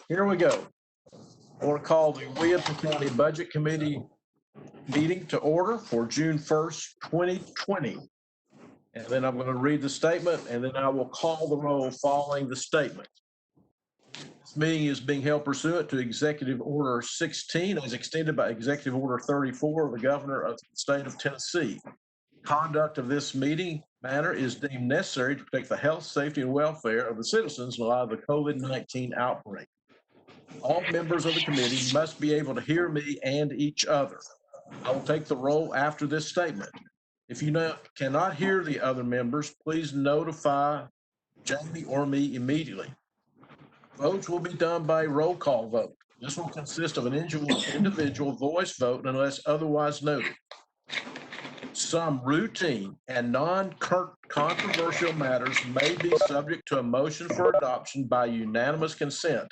Here we go. I want to call the Williamson County Budget Committee meeting to order for June 1st, 2020. And then I'm going to read the statement, and then I will call the roll following the statement. This meeting is being held pursuant to Executive Order 16 as extended by Executive Order 34 of the Governor of the State of Tennessee. Conduct of this meeting matter is deemed necessary to protect the health, safety, and welfare of the citizens in light of the COVID-19 outbreak. All members of the committee must be able to hear me and each other. I will take the roll after this statement. If you cannot hear the other members, please notify Jamie or me immediately. Votes will be done by roll call vote. This will consist of an individual voice vote unless otherwise noted. Some routine and non-controversial matters may be subject to a motion for adoption by unanimous consent,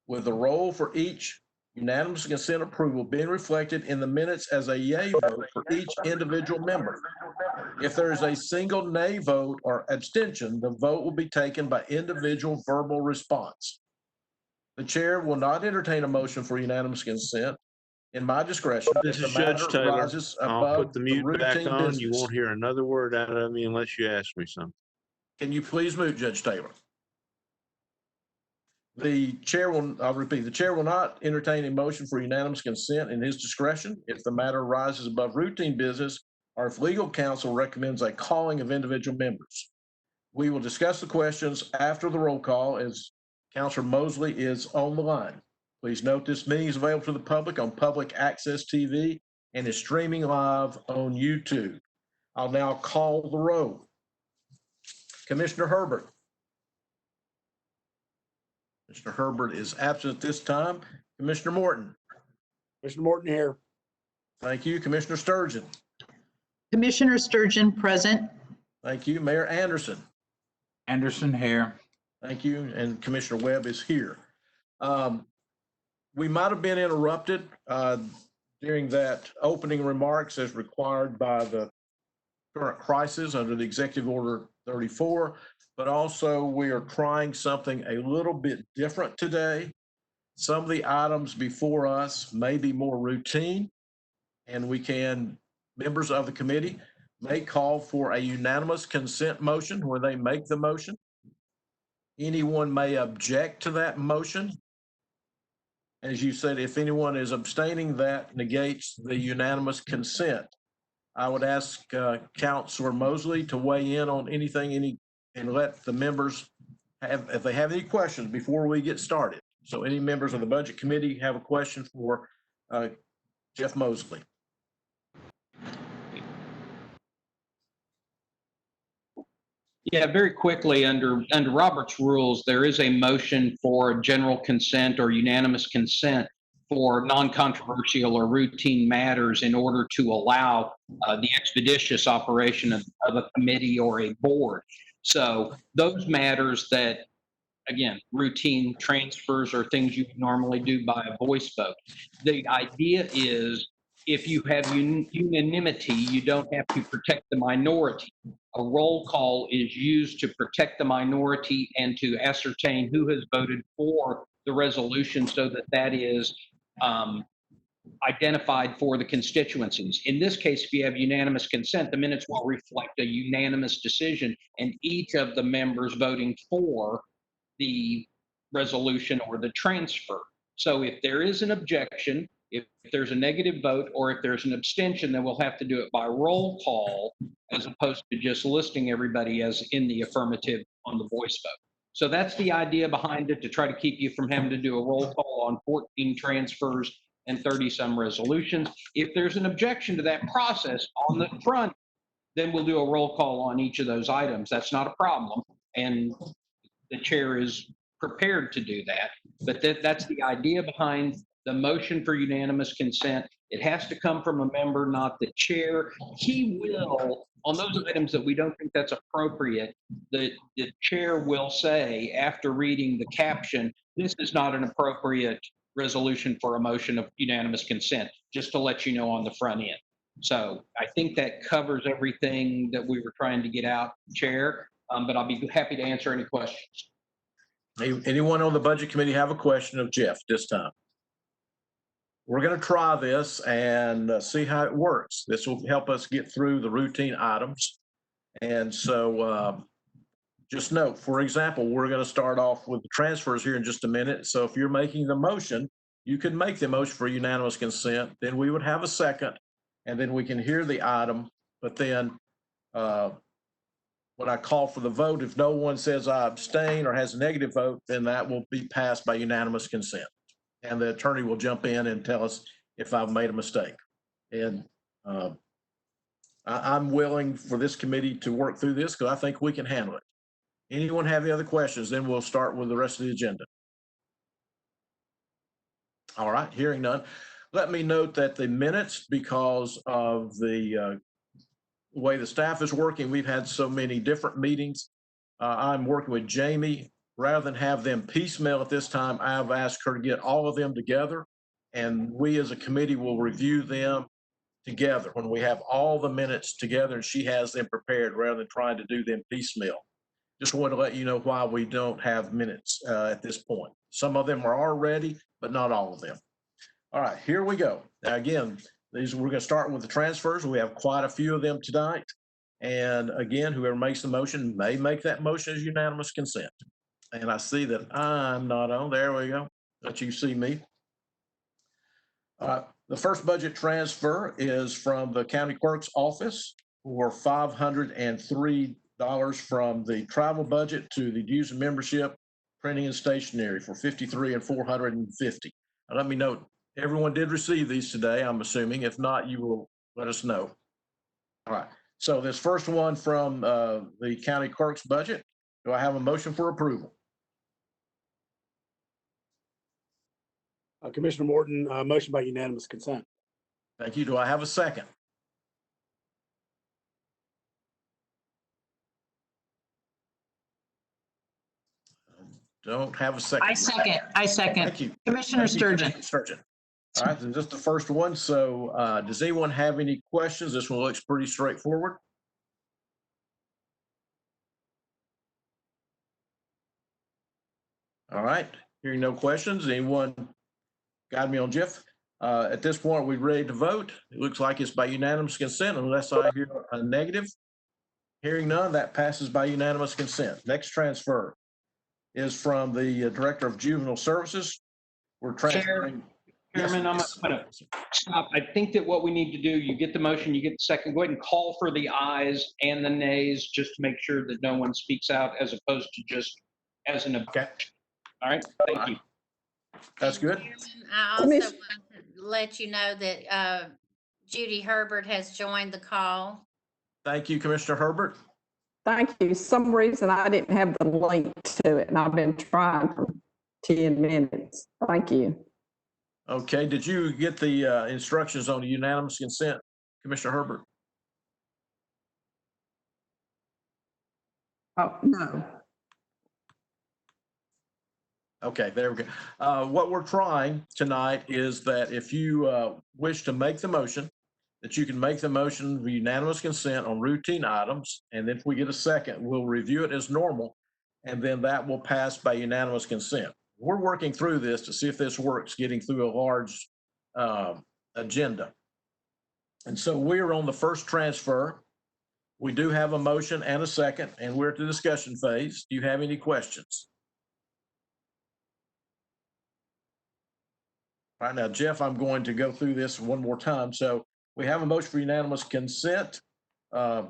with the roll for each unanimous consent approval being reflected in the minutes as a yea vote for each individual member. If there is a single nay vote or abstention, the vote will be taken by individual verbal response. The chair will not entertain a motion for unanimous consent in my discretion. This is Judge Taylor. I'll put the mute back on. Business. You won't hear another word out of me unless you ask me something. Can you please mute Judge Taylor? The chair will, I'll repeat, the chair will not entertain a motion for unanimous consent in his discretion if the matter rises above routine business or if legal counsel recommends a calling of individual members. We will discuss the questions after the roll call as Counselor Mosley is on the line. Please note this meeting is available to the public on Public Access TV and is streaming live on YouTube. I'll now call the roll. Commissioner Herbert. Mr. Herbert is absent at this time. Commissioner Morton. Commissioner Morton here. Thank you. Commissioner Sturgeon. Commissioner Sturgeon, present. Thank you. Mayor Anderson. Anderson here. Thank you. And Commissioner Webb is here. We might have been interrupted during that opening remarks as required by the current crisis under the Executive Order 34, but also we are trying something a little bit different today. Some of the items before us may be more routine, and members of the committee may call for a unanimous consent motion where they make the motion. Anyone may object to that motion. As you said, if anyone is abstaining, that negates the unanimous consent. I would ask Counselor Mosley to weigh in on anything and let the members have, if they have any questions before we get started. So any members of the Budget Committee have a question for Jeff Mosley. Yeah, very quickly, under Robert's rules, there is a motion for general consent or unanimous consent for non-controversial or routine matters in order to allow the expeditious operation of a committee or a board. So those matters that, again, routine transfers are things you normally do by a voice vote. The idea is if you have unanimity, you don't have to protect the minority. A roll call is used to protect the minority and to ascertain who has voted for the resolution so that that is identified for the constituencies. In this case, if you have unanimous consent, the minutes will reflect a unanimous decision and each of the members voting for the resolution or the transfer. So if there is an objection, if there's a negative vote, or if there's an abstention, then we'll have to do it by roll call as opposed to just listing everybody as in the affirmative on the voice vote. So that's the idea behind it, to try to keep you from having to do a roll call on 14 transfers and 30-some resolutions. If there's an objection to that process on the front, then we'll do a roll call on each of those items. That's not a problem. And the chair is prepared to do that. But that's the idea behind the motion for unanimous consent. It has to come from a member, not the chair. He will, on those items that we don't think that's appropriate, the chair will say after reading the caption, this is not an appropriate resolution for a motion of unanimous consent, just to let you know on the front end. So I think that covers everything that we were trying to get out, Chair, but I'll be happy to answer any questions. Anyone on the budget committee have a question of Jeff this time? We're going to try this and see how it works. This will help us get through the routine items. And so just note, for example, we're going to start off with the transfers here in just a minute. So if you're making the motion, you can make the motion for unanimous consent. Then we would have a second, and then we can hear the item. But then when I call for the vote, if no one says I abstain or has a negative vote, then that will be passed by unanimous consent. And the attorney will jump in and tell us if I've made a mistake. And I'm willing for this committee to work through this because I think we can handle it. Anyone have any other questions? Then we'll start with the rest of the agenda. All right, hearing none. Let me note that the minutes, because of the way the staff is working, we've had so many different meetings. I'm working with Jamie. Rather than have them piecemeal at this time, I've asked her to get all of them together, and we as a committee will review them together when we have all the minutes together and she has them prepared rather than trying to do them piecemeal. Just wanted to let you know why we don't have minutes at this point. Some of them are already, but not all of them. All right, here we go. Now, again, we're going to start with the transfers. We have quite a few of them tonight. And again, whoever makes the motion may make that motion as unanimous consent. And I see that I'm not on. There we go. Let you see me. The first budget transfer is from the county clerk's office for $503 from the travel budget to the dues and membership, printing and stationery for $53 and $450. Now, let me note, everyone did receive these today, I'm assuming. If not, you will let us know. All right. So this first one from the county clerk's budget, do I have a motion for approval? Commissioner Morton, motion by unanimous consent. Thank you. Do I have a second? Don't have a second. I second. Thank you. Commissioner Sturgeon. Sturgeon. All right, then just the first one. So does anyone have any questions? This one looks pretty straightforward. All right, hearing no questions. Anyone got me on Jeff? At this point, we're ready to vote. It looks like it's by unanimous consent unless I hear a negative. Hearing none, that passes by unanimous consent. Next transfer is from the Director of Juvenile Services. We're transferring. Chairman, I'm going to stop. I think that what we need to do, you get the motion, you get the second, go ahead and call for the ayes and the nays, just to make sure that no one speaks out as opposed to just as an objection. All right, thank you. That's good. I also want to let you know that Judy Herbert has joined the call. Thank you, Commissioner Herbert. Thank you. Some reason I didn't have the link to it, and I've been trying for 10 minutes. Thank you. Okay, did you get the instructions on the unanimous consent, Commissioner Herbert? Oh, no. Okay, there we go. What we're trying tonight is that if you wish to make the motion, that you can make the motion for unanimous consent on routine items, and if we get a second, we'll review it as normal, and then that will pass by unanimous consent. We're working through this to see if this works, getting through a large agenda. And so we're on the first transfer. We do have a motion and a second, and we're at the discussion phase. Do you have any questions? All right, now, Jeff, I'm going to go through this one more time. So we have a motion for unanimous consent. You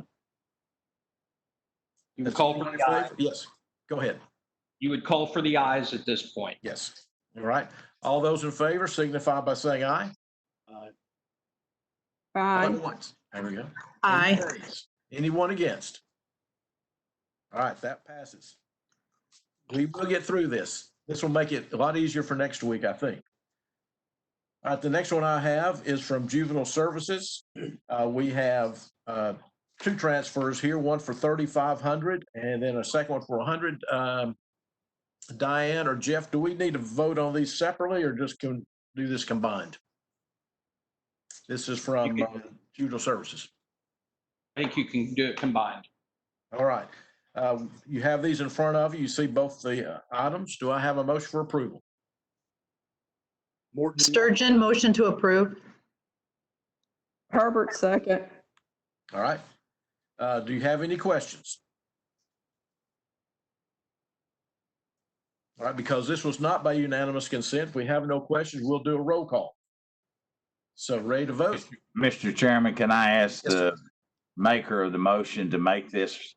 would call for the ayes. Yes, go ahead. You would call for the ayes at this point. Yes. All right. All those in favor signify by saying aye. Aye. Once. There we go. Aye. Anyone against? All right, that passes. We will get through this. This will make it a lot easier for next week, I think. All right, the next one I have is from Juvenile Services. We have two transfers here, one for $3,500 and then a second one for $100. Diane or Jeff, do we need to vote on these separately or just can do this combined? This is from Juvenile Services. I think you can do it combined. All right. You have these in front of you. You see both the items. Do I have a motion for approval? Morton. Sturgeon, motion to approve. Herbert, second. All right. Do you have any questions? All right, because this was not by unanimous consent, we have no questions. We'll do a roll call. So ready to vote? Mr. Chairman, can I ask Yes, the maker of the motion to make this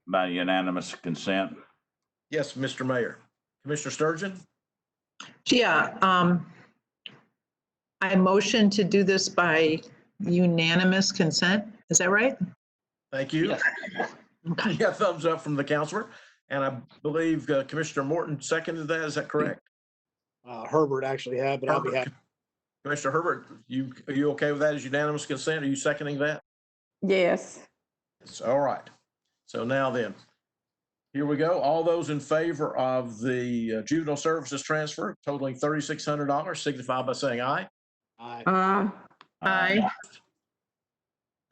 by unanimous consent? Yes, Mr. Mayor. Commissioner Sturgeon? Yeah, I motion to do this by unanimous consent. Is that right? Thank you. Yes. Okay. You got thumbs up from the counselor. And I believe Commissioner Morton seconded that. Is that correct? Herbert actually had, but I'll be Herbert. happy. Commissioner Herbert, are you okay with that as unanimous consent? Are you seconding that? Yes. Yes, all right. So now then, here we go. All those in favor of the juvenile services transfer totaling $3,600 signify by saying aye. Aye. Aye.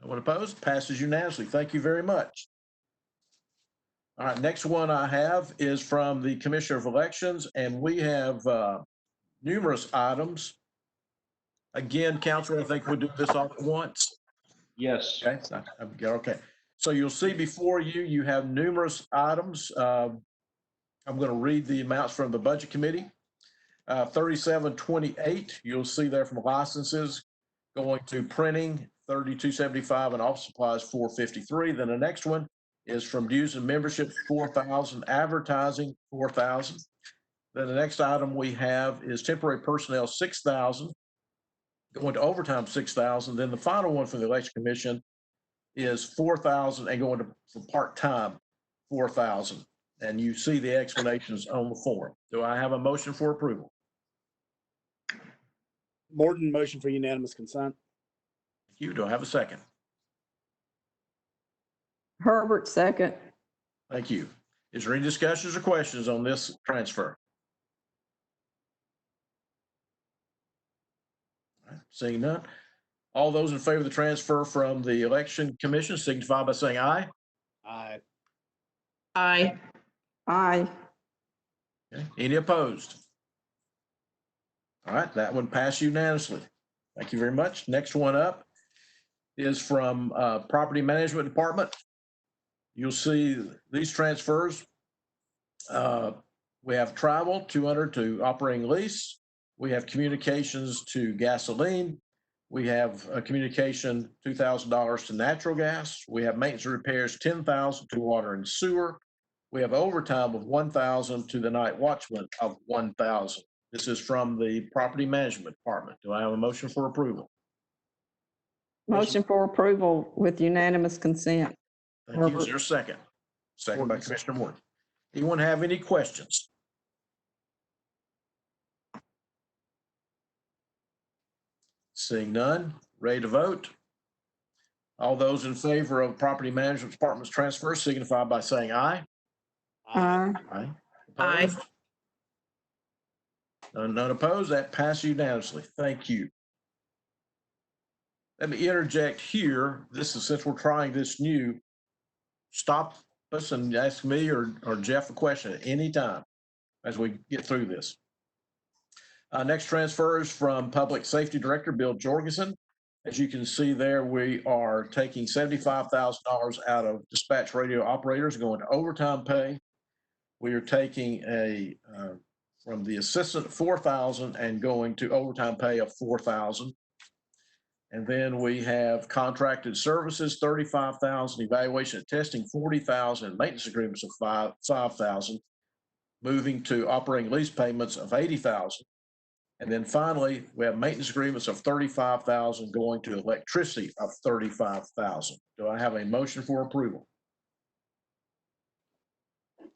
No one opposed? Passes unanimously. Thank you very much. All right, next one I have is from the Commissioner of Elections, and we have numerous items. Again, Counselor, I think we'll do this all at once. Yes. Okay, okay. So you'll see before you, you have numerous items. I'm going to read the amounts from the Budget Committee. 3728, you'll see there from licenses going to printing, 3275, and office supplies, 453. Then the next one is from dues and membership, 4,000, advertising, 4,000. Then the next item we have is temporary personnel, 6,000, going to overtime, 6,000. Then the final one from the Election Commission is 4,000 and going to for part-time, 4,000. And you see the explanations on the form. Do I have a motion for approval? Morton, motion for unanimous consent. Thank you. Do I have a second? Herbert, second. Thank you. Is there any discussions or questions on this transfer? All right, seeing none. All those in favor of the transfer from the Election Commission signify by saying aye. Aye. Aye. Aye. Okay. Any opposed? All right, that one passed unanimously. Thank you very much. Next one up is from Property Management Department. You'll see these transfers. We have travel, 200 to operating lease. We have communications to gasoline. We have a communication, $2,000 to natural gas. We have maintenance and repairs, 10,000 to water and sewer. We have overtime of 1,000 to the night watchman of 1,000. This is from the Property Management Department. Do I have a motion for approval? Motion for approval with unanimous consent. Thank you. Is there a second? Second by Commissioner Morton. Anyone have any questions? Seeing none, ready to vote? All those in favor of Property Management Department's transfer signify by saying aye. Aye. Aye. Aye. Opposed? None opposed. That passes unanimously. Thank you. Let me interject here. This is, since we're trying this new, stop us and ask me or Jeff a question at any time as we get through this. Next transfer is from Public Safety Director Bill Jorgensen. As you can see there, we are taking $75,000 out of dispatch radio operators, going to overtime pay. We are taking from the assistant 4,000 and going to overtime pay of 4,000. And then we have contracted services, 35,000, evaluation and testing, 40,000, and maintenance agreements of 5,000, moving to operating lease payments of 80,000. And then finally, we have maintenance agreements of 35,000 going to electricity of 35,000. Do I have a motion for approval?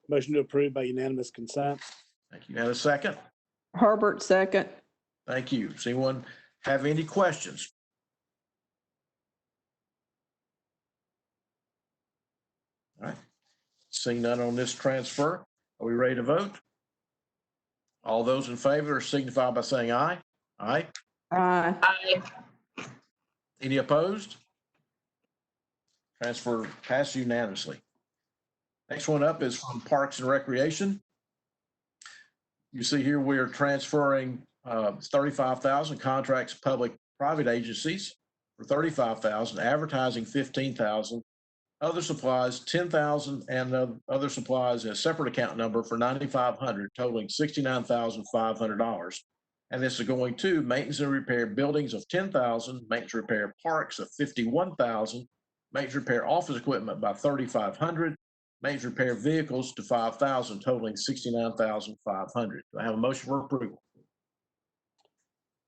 Motion to approve by unanimous consent. Thank you. And a second? Herbert, second. Thank you. Does anyone have any questions? All right. Seeing none on this transfer, are we ready to vote? All those in favor signify by saying aye. Aye. Aye. Aye. Any opposed? Transfer passed unanimously. Next one up is from Parks and Recreation. You see here, we are transferring 35,000 contracts, public, private agencies for 35,000, advertising 15,000, other supplies 10,000, and other supplies in a separate account number for 9,500, totaling $69,500. And this is going to maintenance and repair buildings of 10,000, maintenance repair parks of 51,000, maintenance repair office equipment by 3,500, maintenance repair vehicles to 5,000, totaling 69,500. Do I have a motion for approval?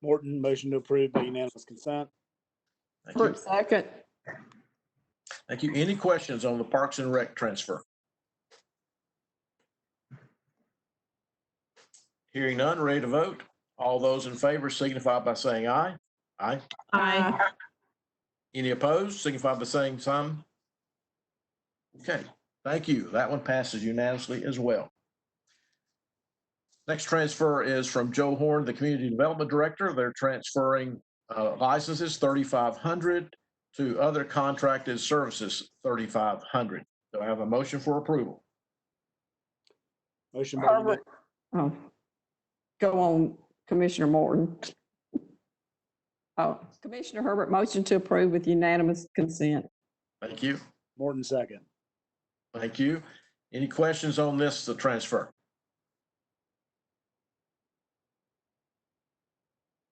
Morton, motion to approve by unanimous consent. Thank you. Herbert, second. Thank you. Any questions on the Parks and Rec transfer? Hearing none, ready to vote? All those in favor signify by saying aye. Aye. Aye. Any opposed, signify by saying some. Okay, thank you. That one passes unanimously as well. Next transfer is from Joe Horn, the Community Development Director. They're transferring licenses, 3,500, to other contracted services, 3,500. Do I have a motion for approval? Motion by Herbert. Oh, go on, Commissioner Morton. Oh, Commissioner Herbert, motion to approve with unanimous consent. Thank you. Morton, second. Thank you. Any questions on this, the transfer?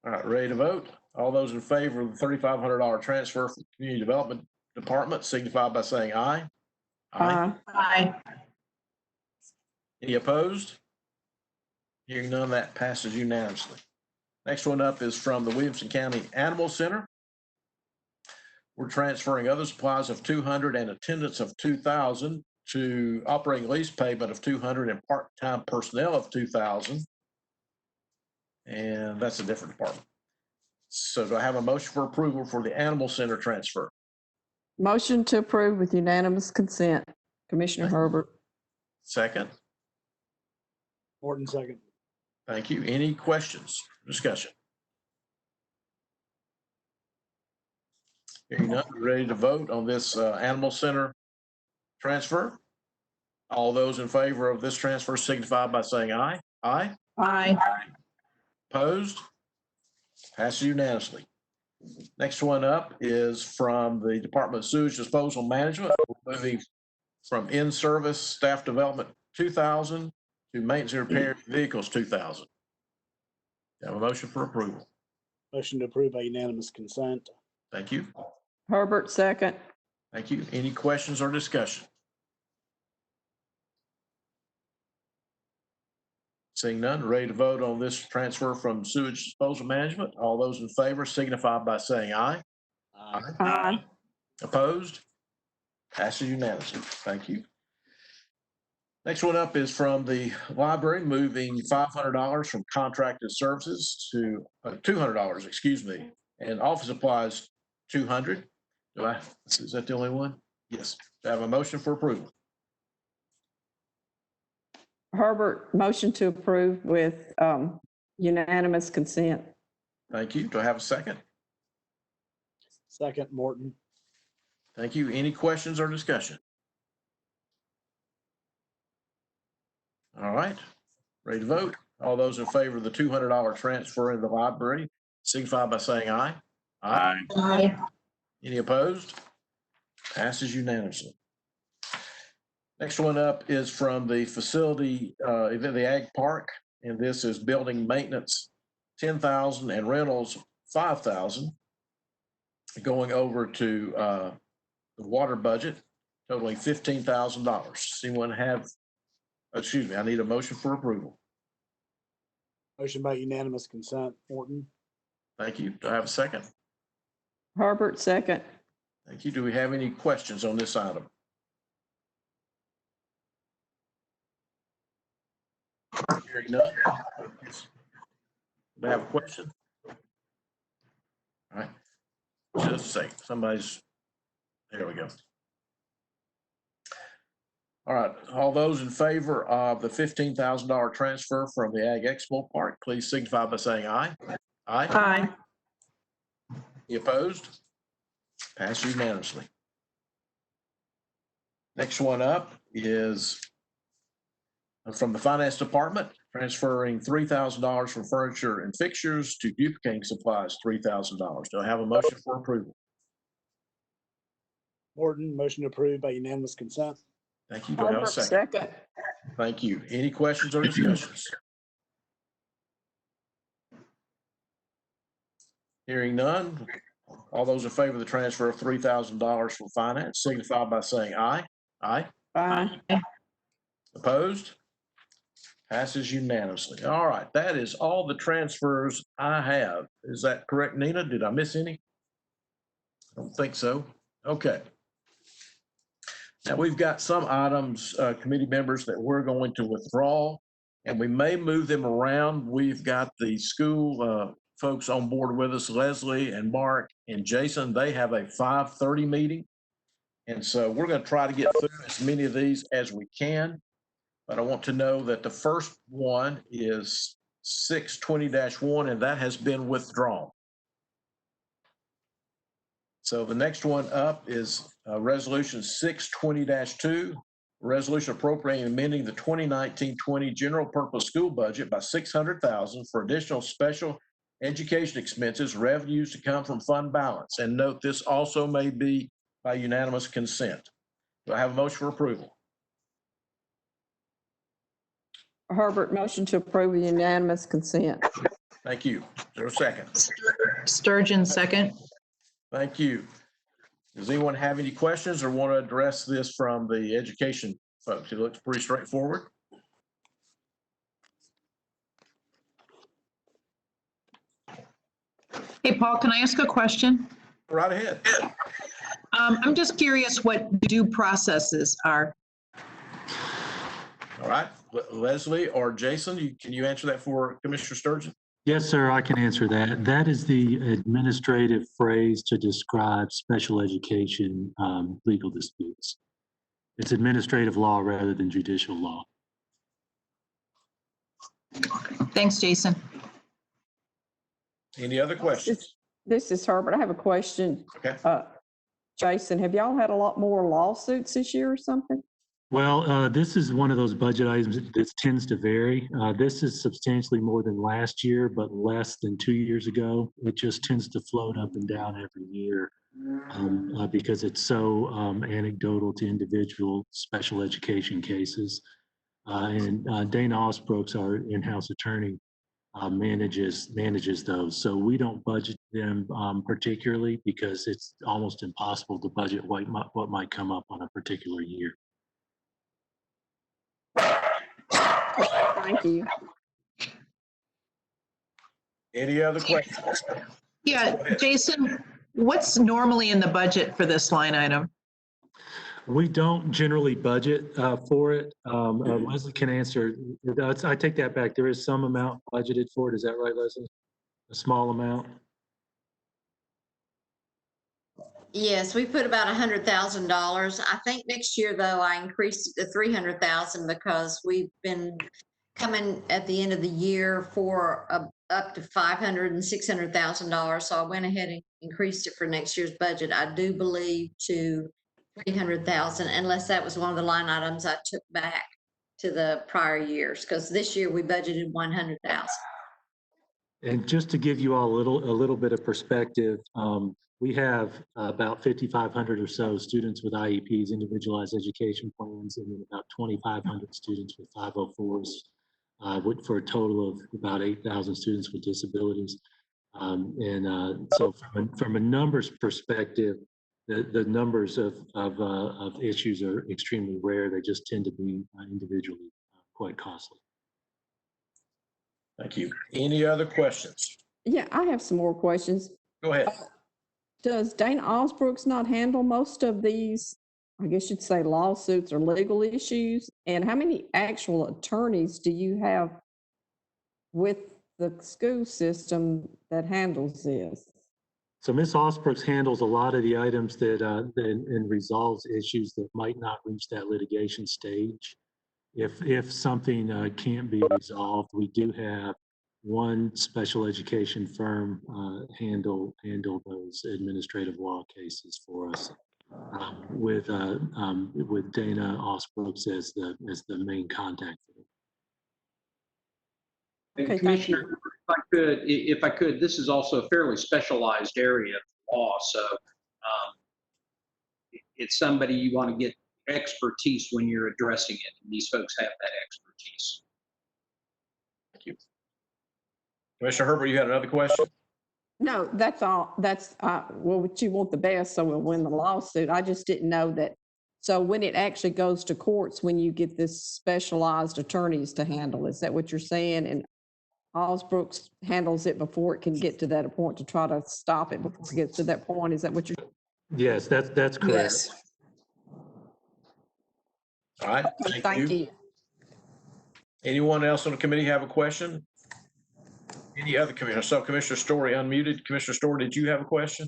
All right, ready to vote? All those in favor of the $3,500 transfer from the Community Development Department signify by saying aye. Aye. Any opposed? Hearing none, that passes unanimously. Next one up is from the Williamson County Animal Center. We're transferring other supplies of 200 and attendance of 2,000 to operating lease payment of 200 and part-time personnel of 2,000. And that's a different department. So do I have a motion for approval for the Animal Center transfer? Motion to approve with unanimous consent. Commissioner Herbert. Second. Morton, second. Thank you. Any questions, discussion? Hearing none, we're ready to vote on this Animal Center transfer. All those in favor of this transfer signify by saying aye. Aye. Aye. Opposed? Passes unanimously. Next one up is from the Department of Sewage Disposal Management, moving from in-service staff development 2,000 to maintenance and repair vehicles 2,000. Have a motion for approval. Motion to approve by unanimous consent. Thank you. Herbert, second. Thank you. Any questions or discussion? Seeing none, ready to vote on this transfer from Sewage Disposal Management. All those in favor signify by saying aye. Aye. Opposed? Passes unanimously. Thank you. Next one up is from the library, moving $500 from contracted services to $200, excuse me, and office supplies 200. Is that the only one? Yes. Do I have a motion for approval? Herbert, motion to approve with unanimous consent. Thank you. Do I have a second? Second, Morton. Thank you. Any questions or discussion? All right, ready to vote? All those in favor of the $200 transfer in the library signify by saying aye. Aye. Aye. Any opposed? Passes unanimously. Next one up is from the facility, the Ag Park, and this is building maintenance 10,000 and rentals 5,000, going over to the water budget totaling $15,000. Anyone have? Excuse me, I need a motion for approval. Motion by unanimous consent. Morton. Thank you. Do I have a second? Herbert, second. Thank you. Do we have any questions on this item? Hearing none. Do I have a question? All right. Just a second. There we go. All right, all those in favor of the $15,000 transfer from the Ag Expo Park, please signify by saying aye. Aye. Aye. Any opposed? Passed unanimously. Next one up is from the Finance Department, transferring $3,000 from furniture and fixtures to duplicating supplies, $3,000. Do I have a motion for approval? Morton, motion approved by unanimous consent. Thank you. Do I have a Herbert, second? second. Thank you. Any questions or discussions? Hearing none. All those in favor of the transfer of $3,000 from finance signify by saying aye. Aye. Aye. Opposed? Passes unanimously. All right, that is all the transfers I have. Is that correct, Nina? Did I miss any? I don't think so. Okay. Now, we've got some items, committee members, that we're going to withdraw, and we may move them around. We've got the school folks on board with us, Leslie and Mark and Jason. They have a 5:30 meeting. And so we're going to try to get through as many of these as we can. But I want to know that the first one is 620-1, and that has been withdrawn. So the next one up is Resolution 620-2, resolution appropriating and amending the 2019-20 general purpose school budget by $600,000 for additional special education expenses, revenues to come from fund balance. And note, this also may be by unanimous consent. Do I have a motion for approval? Herbert, motion to approve with unanimous consent. Thank you. Is there a second? Sturgeon, second. Thank you. Does anyone have any questions or want to address this from the education folks? It looks pretty straightforward. Hey, Paul, can I ask a question? Right ahead. I'm just curious what due processes are. All right. Leslie or Jason, can you answer that for Commissioner Sturgeon? Yes, sir, I can answer that. That is the administrative phrase to describe special education legal disputes. It's administrative law rather than judicial law. Thanks, Jason. Any other questions? This is Herbert. I have a question. Okay. Jason, have y'all had a lot more lawsuits this year or something? Well, this is one of those budget items that tends to vary. This is substantially more than last year, but less than 2 years ago. It just tends to float up and down every year because it's so anecdotal to individual special education cases. And Dana Osbrooks, our in-house attorney, manages those. So we don't budget them particularly because it's almost impossible to budget what might come up on a particular year. Thank you. Any other questions? Yeah, Jason, what's normally in the budget for this line item? We don't generally budget for it. Leslie can answer. I take that back. There is some amount budgeted for it. Is that right, Leslie? A small amount? Yes, we put about $100,000. I think next year, though, I increased it to $300,000 because we've been coming at the end of the year for up to $500,000 and $600,000. So I went ahead and increased it for next year's budget. I do believe to $300,000, unless that was one of the line items I took back to the prior years, because this year we budgeted $100,000. And just to give you all a little bit of perspective, we have about 5,500 or so students with IEPs, individualized education plans, and then about 2,500 students with 504s, for a total of about 8,000 students with disabilities. So from a numbers perspective, the numbers of issues are extremely rare. They just tend to be individually quite costly. Thank you. Any other questions? Yeah, I have some more questions. Go ahead. Does Dana Osbrooks not handle most of these, I guess you'd say, lawsuits or legal issues? And how many actual attorneys do you have with the school system that handles this? So Ms. Osbrooks handles a lot of the items that and resolves issues that might not reach that litigation stage. If something can't be resolved, we do have one special education firm handle those administrative law cases for us. with Dana Osbrooks as the main contact. And Okay, thank you. Commissioner, if I could, this is also a fairly specialized area of law, so it's somebody you want to get expertise when you're addressing it. And these folks have that expertise. Thank you. Commissioner Herbert, you had another question? No, that's all. That's, well, you want the best, so we'll win the lawsuit. I just didn't know that. So when it actually goes to courts, when you get this specialized attorneys to handle, is that what you're saying? And Osbrooks handles it before it can get to that point to try to stop it before it gets to that point? Is that what you're? Yes, that's correct. Yes. All right, thank you. Anyone else on the committee have a question? Any other commissioner? So Commissioner Story unmuted. Commissioner Story, did you have a question?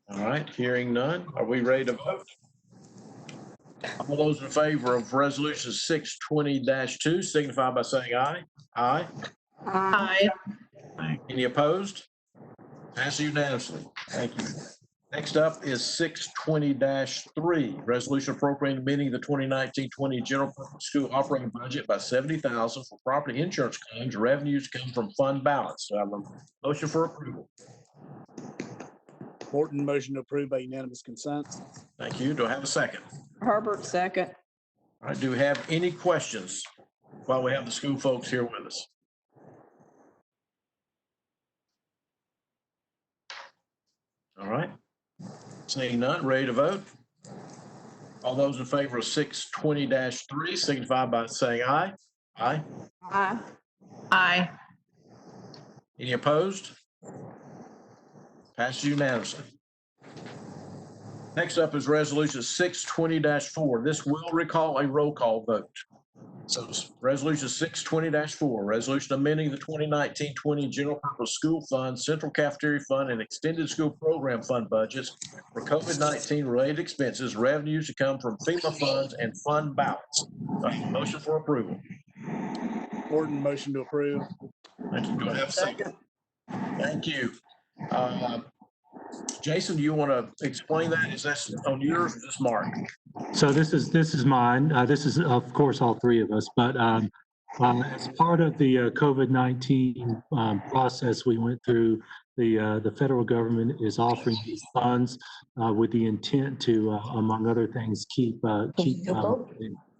All right, hearing none. Are we ready to vote? All those in favor of resolution 620-2 signify by saying aye. Aye. Aye. Any opposed? Passes unanimously. Thank you. Next up is 620-3, resolution appropriating meeting the 2019-20 general purpose school operating budget by $70,000 for property insurance claims. Revenues come from fund balance. So I have a motion for approval. Morton, motion to approve by unanimous consent. Thank you. Do I have a second? Herbert, second. All right, do we have any questions while we have the school folks here with us? All right. Seeing none, ready to vote? All those in favor of 620-3 signify by saying aye. Aye. Aye. Aye. Any opposed? Passes unanimously. Next up is resolution 620-4. This will recall a roll call vote. So resolution 620-4, resolution amending the 2019-20 general purpose school fund, central cafeteria fund, and extended school program fund budgets for COVID-19 related expenses, revenues to come from FEMA funds and fund balance. Motion for approval. Morton, motion to approve. Thank you. Do I have a second? Thank you. Jason, do you want to explain that? Is that on yours or is this Mark? So this is mine. This is, of course, all three of us, but as part of the COVID-19 process we went through, the federal government is offering these funds with the intent to, among other things, keep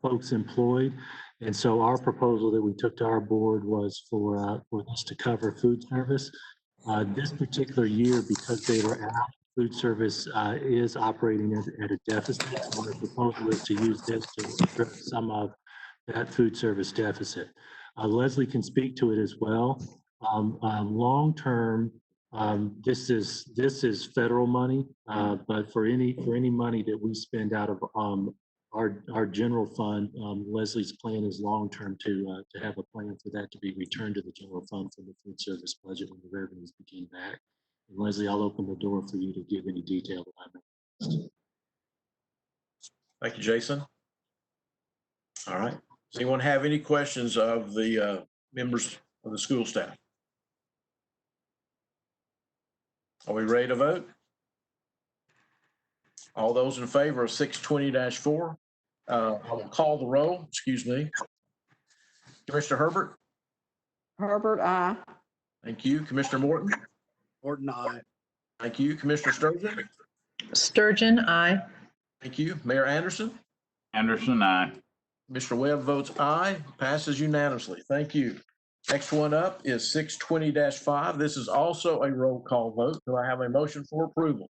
folks employed. And so our proposal that we took to our board was for this to cover food service. This particular year, because they were out, food service is operating at a deficit. So our proposal is to use this to address some of that food service deficit. Leslie can speak to it as well. Long term, this is federal money, but for any money that we spend out of our general fund, Leslie's plan is long term to have a plan for that to be returned to the general fund from the food service budget when the revenues begin back. And Leslie, I'll open the door for you to give any detail that I may. Thank you, Jason. All right. Does anyone have any questions of the members of the school staff? Are we ready to vote? All those in favor of 620-4, I will call the roll. Excuse me. Commissioner Herbert? Herbert, aye. Thank you. Commissioner Morton? Morton, aye. Thank you. Commissioner Sturgeon? Sturgeon, aye. Thank you. Mayor Anderson? Anderson, aye. Mr. Webb votes aye. Passes unanimously. Thank you. Next one up is 620-5. This is also a roll call vote. Do I have a motion for approval?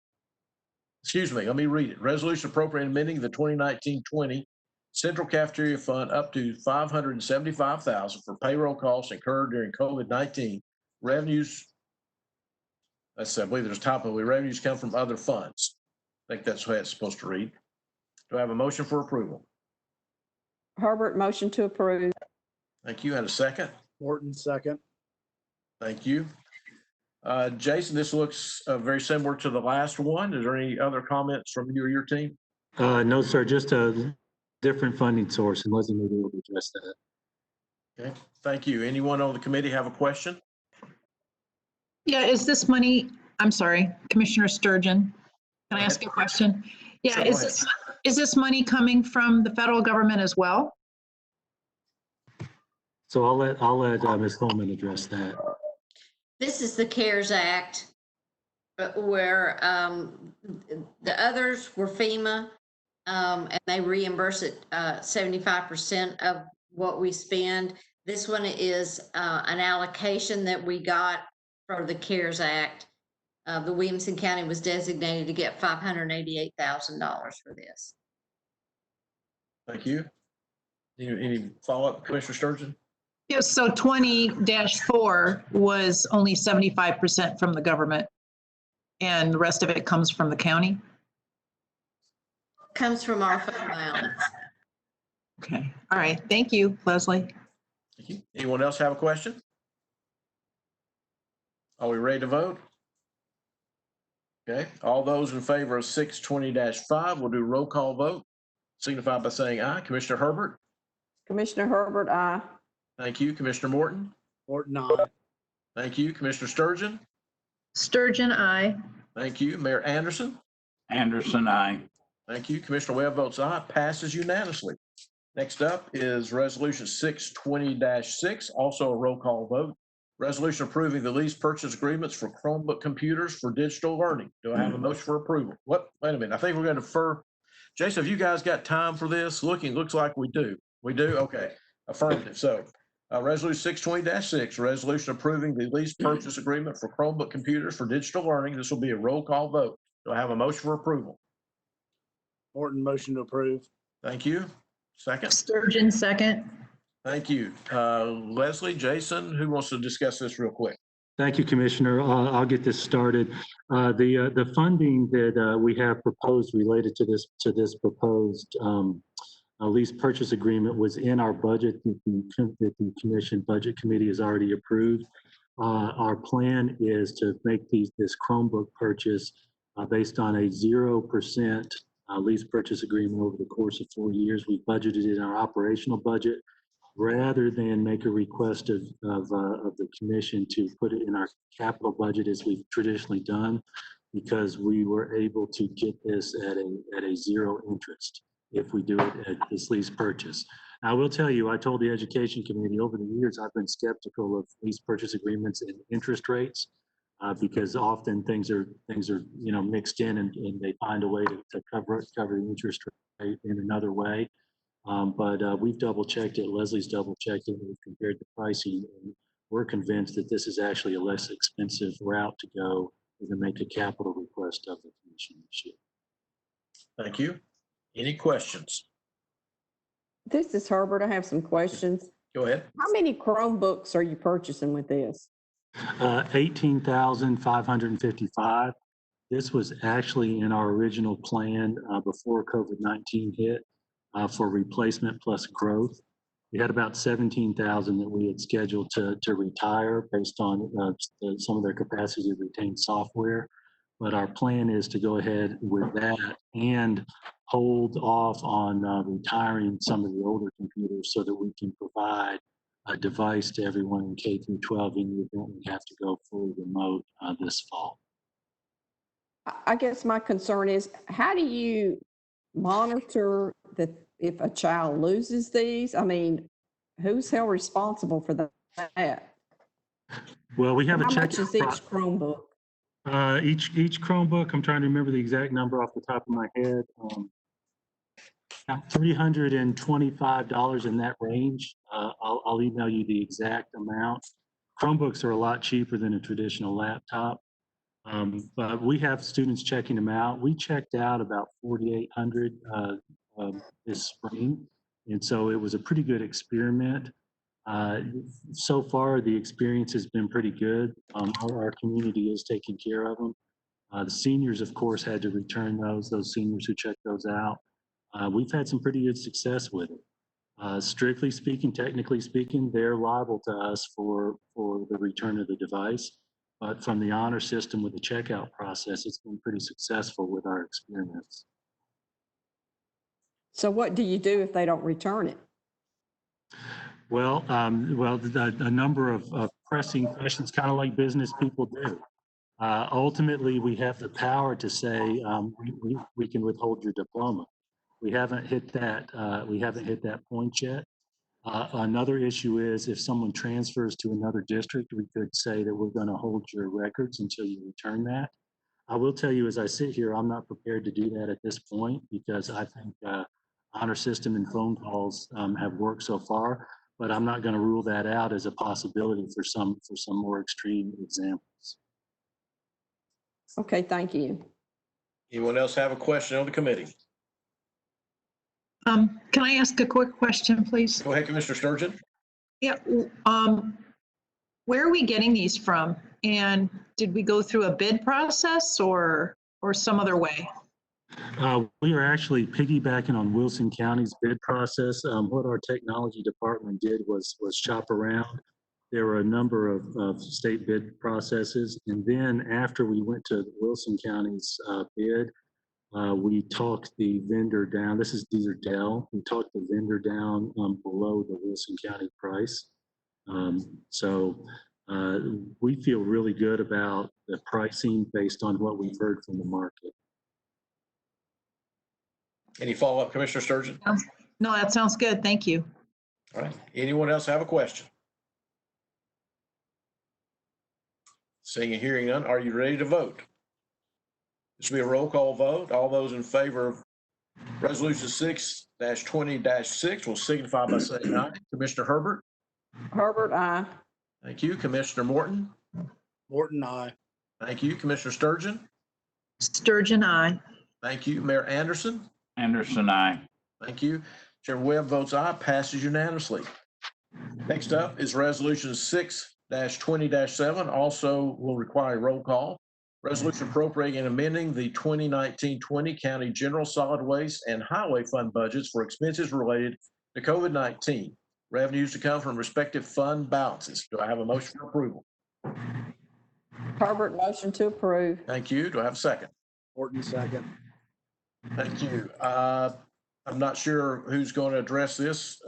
Excuse me, let me read it. Resolution appropriating amending the 2019-20 Central Cafeteria Fund up to $575,000 for payroll costs incurred during COVID-19. Revenues, I believe there's a typo. Revenues come from other funds. I think that's the way it's supposed to read. Do I have a motion for approval? Herbert, motion to approve. Thank you. And a second? Morton, second. Thank you. Jason, this looks very similar to the last one. Is there any other comments from you or your team? No, sir, just a different funding source, and Leslie maybe will address that. Okay, thank you. Anyone on the committee have a question? Yeah, is this money I'm sorry, Commissioner Sturgeon. Can I ask a question? Yeah, Sure, go ahead. is this money coming from the federal government as well? So I'll let Ms. Holman address that. This is the CARES Act, where the others were FEMA, and they reimburse it 75% of what we spend. This one is an allocation that we got for the CARES Act. The Williamson County was designated to get $588,000 for this. Thank you. Any follow-up, Commissioner Sturgeon? Yes, so 20-4 was only 75% from the government, and the rest of it comes from the county? Comes from our fund balance. Okay, all right, thank you, Leslie. Thank you. Anyone else have a question? Are we ready to vote? Okay, all those in favor of 620-5 will do roll call vote. Signify by saying aye. Commissioner Herbert? Commissioner Herbert, aye. Thank you. Commissioner Morton? Morton, aye. Thank you. Commissioner Sturgeon? Sturgeon, aye. Thank you. Mayor Anderson? Anderson, aye. Thank you. Commissioner Webb votes aye. Passes unanimously. Next up is Resolution 620-6, also a roll call vote. Resolution approving the lease purchase agreements for Chromebook computers for digital learning. Do I have a motion for approval? What? Wait a minute. I think we're going to defer. Jason, have you guys got time for this? Looks like we do. We do? Okay. Affirmative. So Resolution 620-6, resolution approving the lease purchase agreement for Chromebook computers for digital learning. This will be a roll call vote. Do I have a motion for approval? Morton, motion to approve. Thank you. Second? Sturgeon, second. Thank you. Leslie, Jason, who wants to discuss this real quick? Thank you, Commissioner. I'll get this started. The funding that we have proposed related to this proposed lease purchase agreement was in our budget that the Commission Budget Committee has already approved. Our plan is to make this Chromebook purchase based on a 0% lease purchase agreement over the course of 4 years. We budgeted it in our operational budget rather than make a request of the Commission to put it in our capital budget as we've traditionally done, because we were able to get this at a zero interest if we do it at this lease purchase. Now, I will tell you, I told the Education Committee over the years, I've been skeptical of lease purchase agreements and interest rates because often things are mixed in and they find a way to cover the interest rate in another way. But we've double checked it. Leslie's double checked it. We've compared the pricing, and we're convinced that this is actually a less expensive route to go than make a capital request of the Commission this year. Thank you. Any questions? This is Herbert. I have some questions. Go ahead. How many Chromebooks are you purchasing with this? 18,555. This was actually in our original plan before COVID-19 hit for replacement plus growth. We had about 17,000 that we had scheduled to retire based on some of their capacity to retain software. But our plan is to go ahead with that and hold off on retiring some of the older computers so that we can provide a device to everyone in K through 12 in the event we have to go fully remote this fall. I guess my concern is, how do you monitor that if a child loses these? I mean, who's held responsible for that? Well, we have How a check. much is each Chromebook? Each Chromebook, I'm trying to remember the exact number off the top of my head. $325 in that range. I'll email you the exact amount. Chromebooks are a lot cheaper than a traditional laptop, but we have students checking them out. We checked out about 4,800 this spring, and so it was a pretty good experiment. So far, the experience has been pretty good. Our community is taking care of them. The seniors, of course, had to return those seniors who checked those out. We've had some pretty good success with it. Strictly speaking, technically speaking, they're liable to us for the return of the device. But from the honor system with the checkout process, it's been pretty successful with our experiments. So what do you do if they don't return it? Well, a number of pressing questions, kind of like business people do. Ultimately, we have the power to say, we can withhold your diploma. We haven't hit that, point yet. Another issue is if someone transfers to another district, we could say that we're going to hold your records until you return that. I will tell you, as I sit here, I'm not prepared to do that at this point because I think honor system and phone calls have worked so far, but I'm not going to rule that out as a possibility for some more extreme examples. Okay, thank you. Anyone else have a question on the committee? Can I ask a quick question, please? Go ahead, Commissioner Sturgeon. Yeah, where are we getting these from? And did we go through a bid process or some other way? We are actually piggybacking on Wilson County's bid process. What our technology department did was shop around. There were a number of state bid processes. And then after we went to Wilson County's bid, we talked the vendor down. These are Dell. We talked the vendor down below the Wilson County price. We feel really good about the pricing based on what we've heard from the market. Any follow-up, Commissioner Sturgeon? No, that sounds good. Thank you. All right. Anyone else have a question? Seeing and hearing none, are you ready to vote? This will be a roll call vote. All those in favor of Resolution 6-20-6 will signify by saying aye. Commissioner Herbert? Herbert, aye. Thank you. Commissioner Morton? Morton, aye. Thank you. Commissioner Sturgeon? Sturgeon, aye. Thank you. Mayor Anderson? Anderson, aye. Thank you. Chairman Webb votes aye, passes unanimously. Next up is Resolution 6-20-7, also will require a roll call. Resolution appropriating and amending the 2019-20 County General Solid Waste and Highway Fund budgets for expenses related to COVID-19. Revenues to come from respective fund balances. Do I have a motion for approval? Herbert, motion to approve. Thank you. Do I have a second? Morton, second. Thank you. I'm not sure who's going to address this.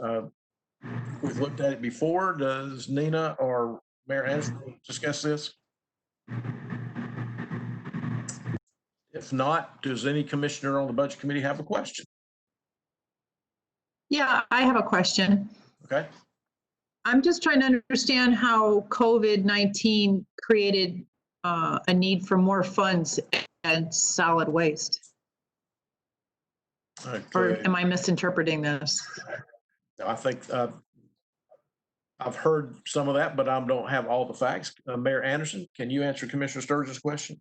We've looked at it before. Does Nina or Mayor Anderson discuss this? If not, does any commissioner on the budget committee have a question? Yeah, I have a question. Okay. I'm just trying to understand how COVID-19 created a need for more funds and solid waste. Or Okay. am I misinterpreting this? I think I've heard some of that, but I don't have all the facts. Mayor Anderson, can you answer Commissioner Sturgeon's question?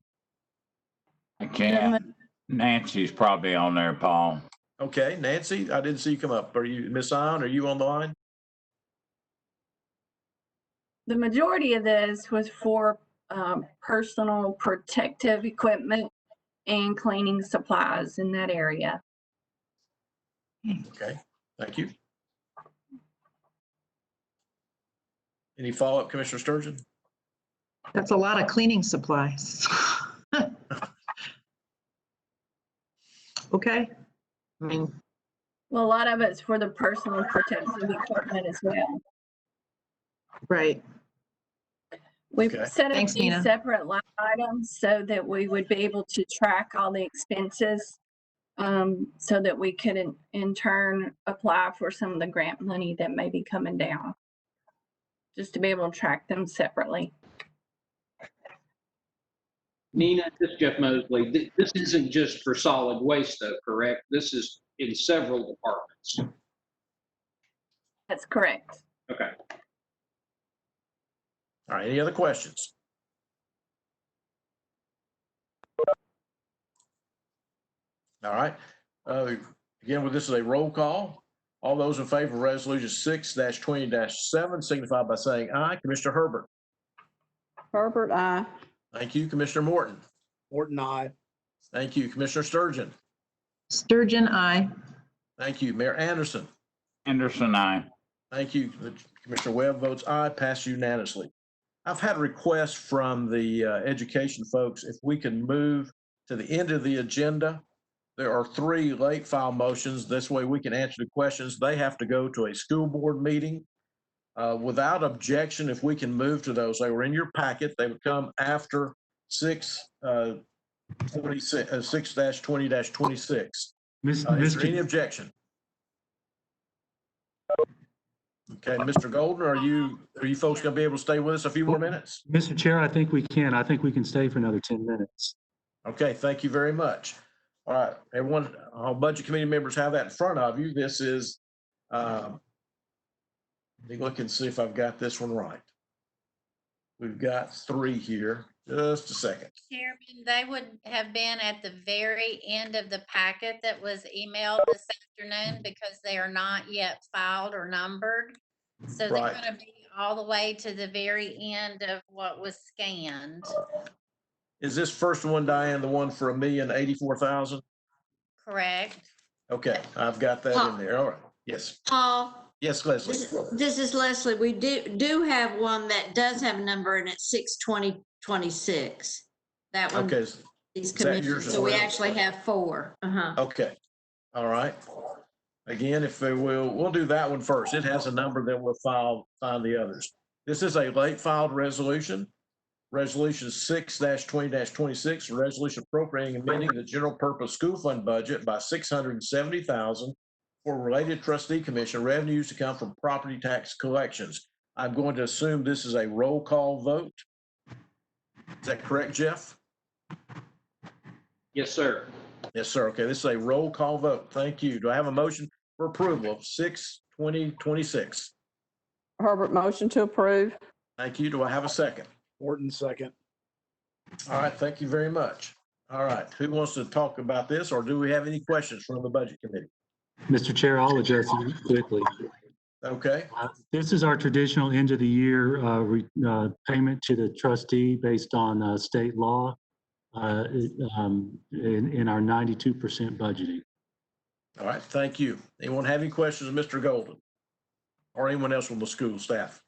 I can't. Nancy's probably on there, Paul. Okay, Nancy, I didn't see you come up. Are you, Miss Ion, are you on the line? The majority of this was for personal protective equipment and cleaning supplies in that area. Okay, thank you. Any follow-up, Commissioner Sturgeon? That's a lot of cleaning supplies. Okay. I mean, Well, a lot of it's for the personal protective equipment as well. right. We've Okay. set up Thanks, these Nina. separate line items so that we would be able to track all the expenses, so that we could in turn apply for some of the grant money that may be coming down. Just to be able to track them separately. Nina, this is Jeff Mosley. This isn't just for solid waste though, correct? This is in several departments. That's correct. Okay. All right, any other questions? All right, again, this is a roll call. All those in favor of Resolution 6-20-7 signify by saying aye. Commissioner Herbert? Herbert, aye. Thank you. Commissioner Morton? Morton, aye. Thank you. Commissioner Sturgeon? Sturgeon, aye. Thank you. Mayor Anderson? Anderson, aye. Thank you. Commissioner Webb votes aye, passed unanimously. I've had a request from the education folks if we can move to the end of the agenda. There are 3 late file motions. This way we can answer the questions. They have to go to a school board meeting. Without objection, if we can move to those, they were in your packet. They would come after 6-20-26. Is there any Mr. objection? Okay, Mr. Golden, are you folks gonna be able to stay with us a few more minutes? Mr. Chair, I think we can. I think we can stay for another 10 minutes. Okay, thank you very much. All right, everyone, all budget committee members have that in front of you. This is, let me look and see if I've got this one right. We've got 3 here. Just a second. Chairman, they would have been at the very end of the packet that was emailed this afternoon because they are not yet filed or numbered. So they're Right. gonna be all the way to the very end of what was scanned. Is this first one, Diane, the one for $1,084,000? Correct? Okay, I've got that in there. All right. Yes. Paul, Yes, Leslie. this is Leslie. We do have one that does have a number and it's 6/20/26. That one, Okay. Is these that yours commissions. as So we well? actually have 4. Okay. All right. Again, if we'll do that one first. It has a number, then we'll find the others. This is a late filed resolution. Resolution 6-20-26, a resolution appropriating and amending the general purpose school fund budget by $670,000 for related trustee commission revenues to come from property tax collections. I'm going to assume this is a roll call vote. Is that correct, Jeff? Yes, sir. Yes, sir. Okay, this is a roll call vote. Thank you. Do I have a motion for approval of 6-20-26? Herbert, motion to approve. Thank you. Do I have a second? Morton, second. All right, thank you very much. All right, who wants to talk about this, or do we have any questions from the budget committee? Mr. Chair, I'll address it quickly. Okay, This is our traditional end of the year payment to the trustee based on state law in our 92% budgeting. all right, thank you. Anyone have any questions of Mr. Golden? Or anyone else from the school staff?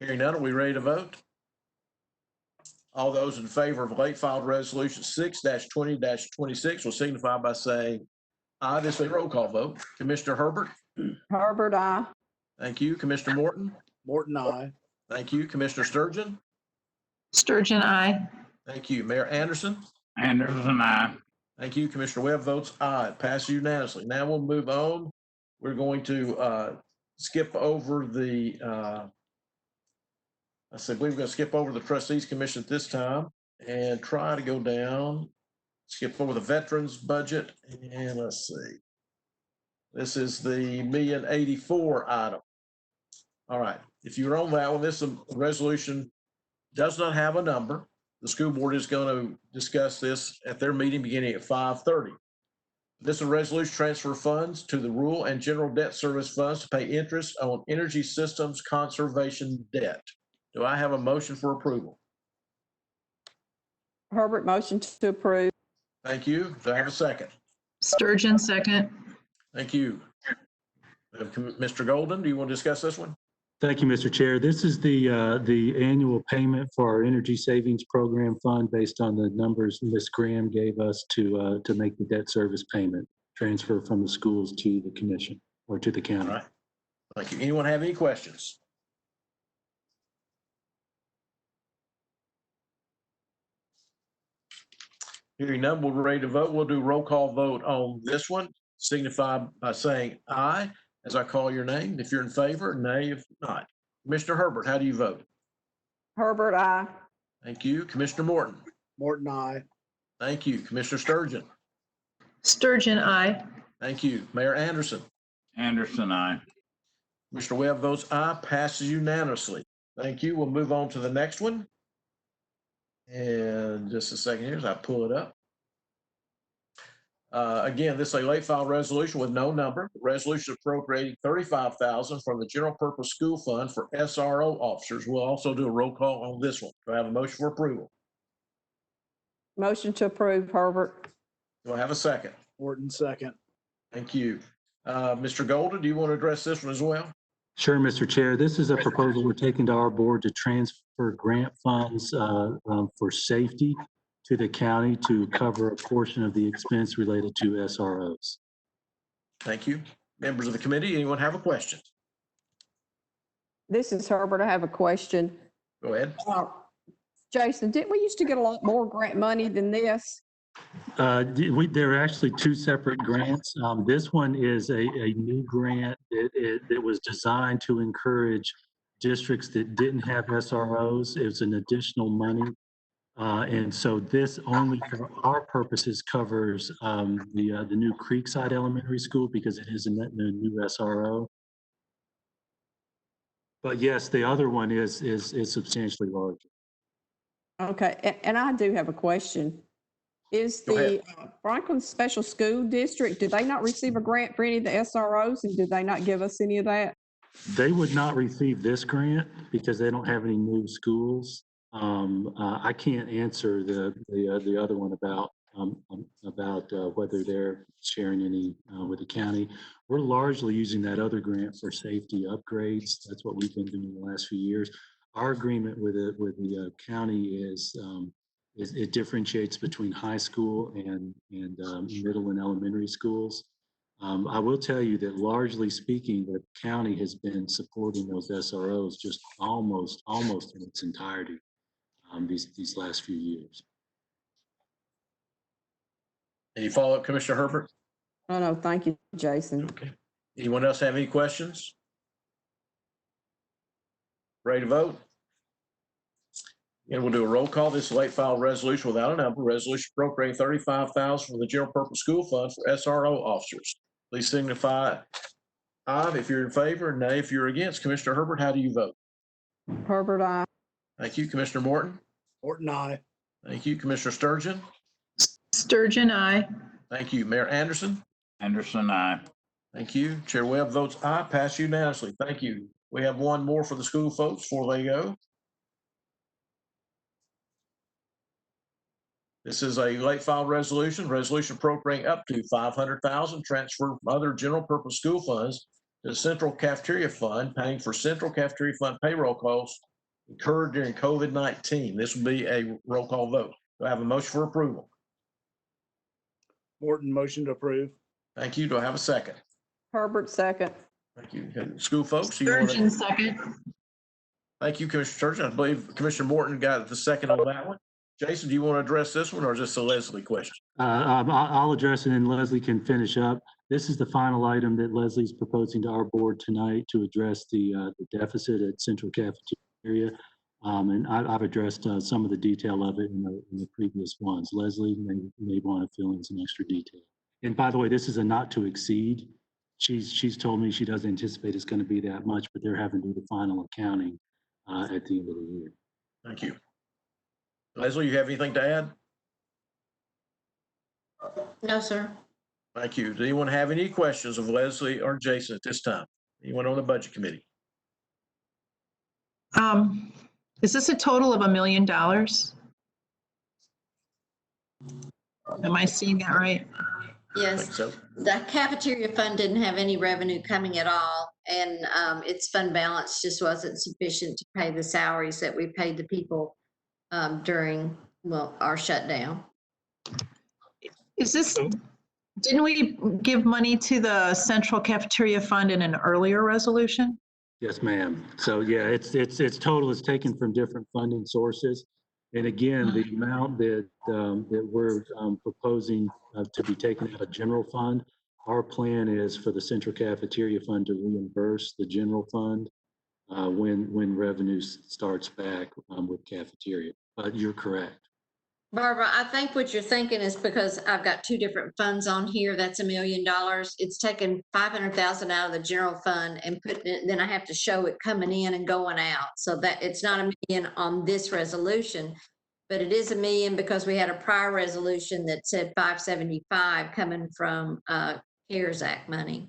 Hearing none, are we ready to vote? All those in favor of late filed resolution 6-20-26 will signify by saying aye. This is a roll call vote. Commissioner Herbert? Herbert, aye. Thank you. Commissioner Morton? Morton, aye. Thank you. Commissioner Sturgeon? Sturgeon, aye. Thank you. Mayor Anderson? Anderson, aye. Thank you. Commissioner Webb votes aye. It passes unanimously. Now we'll move on. We're going to skip over the, I said we were going to skip over the trustees commission at this time and try to go down, skip over the veterans budget, and let's see. This is the $1,084,000 item. All right. If you're on that one, this resolution does not have a number. The school board is going to discuss this at their meeting beginning at 5:30. This is a resolution transfer funds to the rural and general debt service funds to pay interest on energy systems conservation debt. Do I have a motion for approval? Herbert, motion to approve. Thank you. Do I have a second? Sturgeon, second. Thank you. Mr. Golden, do you want to discuss this one? Thank you, Mr. Chair. This is the annual payment for our energy savings program fund based on the numbers Ms. Graham gave us to make the debt service payment transfer from the schools to the commission or to the All county. right. Thank you. Anyone have any questions? Hearing none, we're ready to vote. We'll do roll call vote on this one. Signify by saying aye as I call your name. If you're in favor, nay if not. Commissioner Herbert, how do you vote? Herbert, aye. Thank you. Commissioner Morton? Morton, aye. Thank you. Commissioner Sturgeon? Sturgeon, aye. Thank you. Mayor Anderson? Anderson, aye. Commissioner Webb votes aye, passes unanimously. Thank you. We'll move on to the next one. And just a second here as I pull it up. Again, this is a late file resolution with no number. Resolution appropriating $35,000 from the general purpose school fund for SRO officers. We'll also do a roll call on this one. Do I have a motion for approval? Motion to approve, Herbert. Do I have a second? Morton, second. Thank you. Mr. Golden, do you want to address this one as well? Sure, Mr. Chair. This is a proposal we're taking to our board to transfer grant funds for safety to the county to cover a portion of the expense related to SROs. Thank you. Members of the committee, anyone have a question? This is Herbert. I have a question. Go ahead. Jason, didn't we used to get a lot more grant money than this? There are actually two separate grants. This one is a new grant that was designed to encourage districts that didn't have SROs. It was an additional money. And so this only for our purposes covers the new Creekside Elementary School because it is a new SRO. But yes, the other one is substantially larger. Okay, and I do have a question. Is Go the Franklin Special School District, did they not receive a grant for any of the SROs, and did they not give us any of that? They would not receive this grant because they don't have any new schools. I can't answer the other one about whether they're sharing any with the county. We're largely using that other grant for safety upgrades. That's what we've been doing the last few years. Our agreement with the county is it differentiates between high school and middle and elementary schools. I will tell you that largely speaking, the county has been supporting those SROs just almost in its entirety these last few years. Any follow-up, Commissioner Herbert? Oh, no, thank you, Jason. Okay. Anyone else have any questions? Ready to vote? And we'll do a roll call. This is a late file resolution without a number. Resolution appropriating $35,000 from the general purpose school fund for SRO officers. Please signify aye if you're in favor, and nay if you're against. Commissioner Herbert, how do you vote? Herbert, aye. Thank you. Commissioner Morton? Morton, aye. Thank you. Commissioner Sturgeon? Sturgeon, aye. Thank you. Mayor Anderson? Anderson, aye. Thank you. Chair Webb votes aye, pass unanimously. Thank you. We have one more for the school folks before they go. This is a late file resolution appropriating up to $500,000 transfer from other general purpose school funds to the Central Cafeteria Fund, paying for Central Cafeteria Fund payroll costs incurred during COVID-19. This will be a roll call vote. Do I have a motion for approval? Morton, motion to approve. Thank you. Do I have a second? Herbert, second. Thank you. Okay, school folks, you want Sturgeon, to? second. Thank you, Commissioner Sturgeon. I believe Commissioner Morton got the second on that one. Jason, do you want to address this one, or is this a Leslie question? I'll address it and Leslie can finish up. This is the final item that Leslie's proposing to our board tonight to address the deficit at Central Cafeteria. And I've addressed some of the detail of it in the previous ones. Leslie may want to fill in some extra detail. And by the way, this is a not to exceed. She's told me she doesn't anticipate it's going to be that much, but they're having to do the final accounting at the end of the year. Thank you. Leslie, you have anything to add? No, sir. Thank you. Does anyone have any questions of Leslie or Jason at this time? Anyone on the budget committee? Is this a total of $1 million? Am I seeing that right? I think Yes. so. The cafeteria fund didn't have any revenue coming at all, and its fund balance just wasn't sufficient to pay the salaries that we paid the people during, well, our shutdown. Is this, didn't we give money to the Central Cafeteria Fund in an earlier resolution? Yes, ma'am. So yeah, it's total. It's taken from different funding sources. And again, the amount that we're proposing to be taken out of general fund, our plan is for the Central Cafeteria Fund to reimburse the general fund when revenue starts back with cafeteria. But you're correct. Barbara, I think what you're thinking is because I've got two different funds on here, that's $1 million. It's taken 500,000 out of the general fund and putting it, then I have to show it coming in and going out. So that it's not $1 million on this resolution, but it is $1 million because we had a prior resolution that said 575 coming from CARES Act money.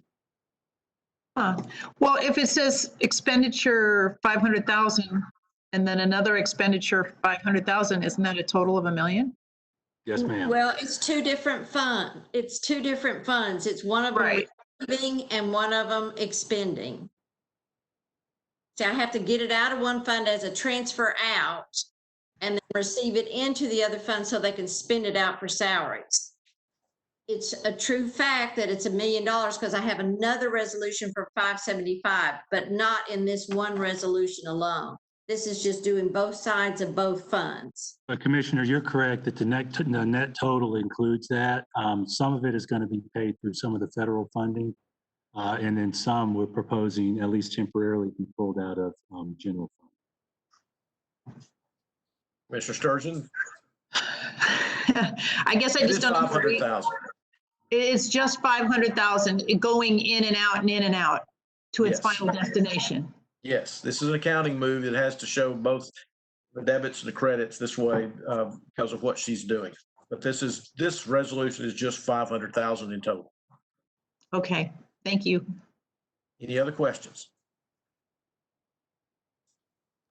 Well, if it says expenditure 500,000 and then another expenditure 500,000, isn't that a total of $1 million? Yes, ma'am. Well, it's two different funds. It's two different funds. It's one of them Right. receiving and one of them expending. So I have to get it out of one fund as a transfer out and then receive it into the other fund so they can spend it out for salaries. it's a true fact that it's $1 million because I have another resolution for 575, but not in this one resolution alone. This is just doing both sides of both funds. But Commissioner, you're correct that the net total includes that. Some of it is going to be paid through some of the federal funding. And then some we're proposing, at least temporarily, be pulled out of general fund. Mr. Sturgeon? I guess I It just is don't. 500,000. It's just 500,000 going in and out and in and out to its Yes. final destination. Yes, this is an accounting move that has to show both the debits and the credits this way because of what she's doing. But this resolution is just 500,000 in total. Okay, thank you. Any other questions?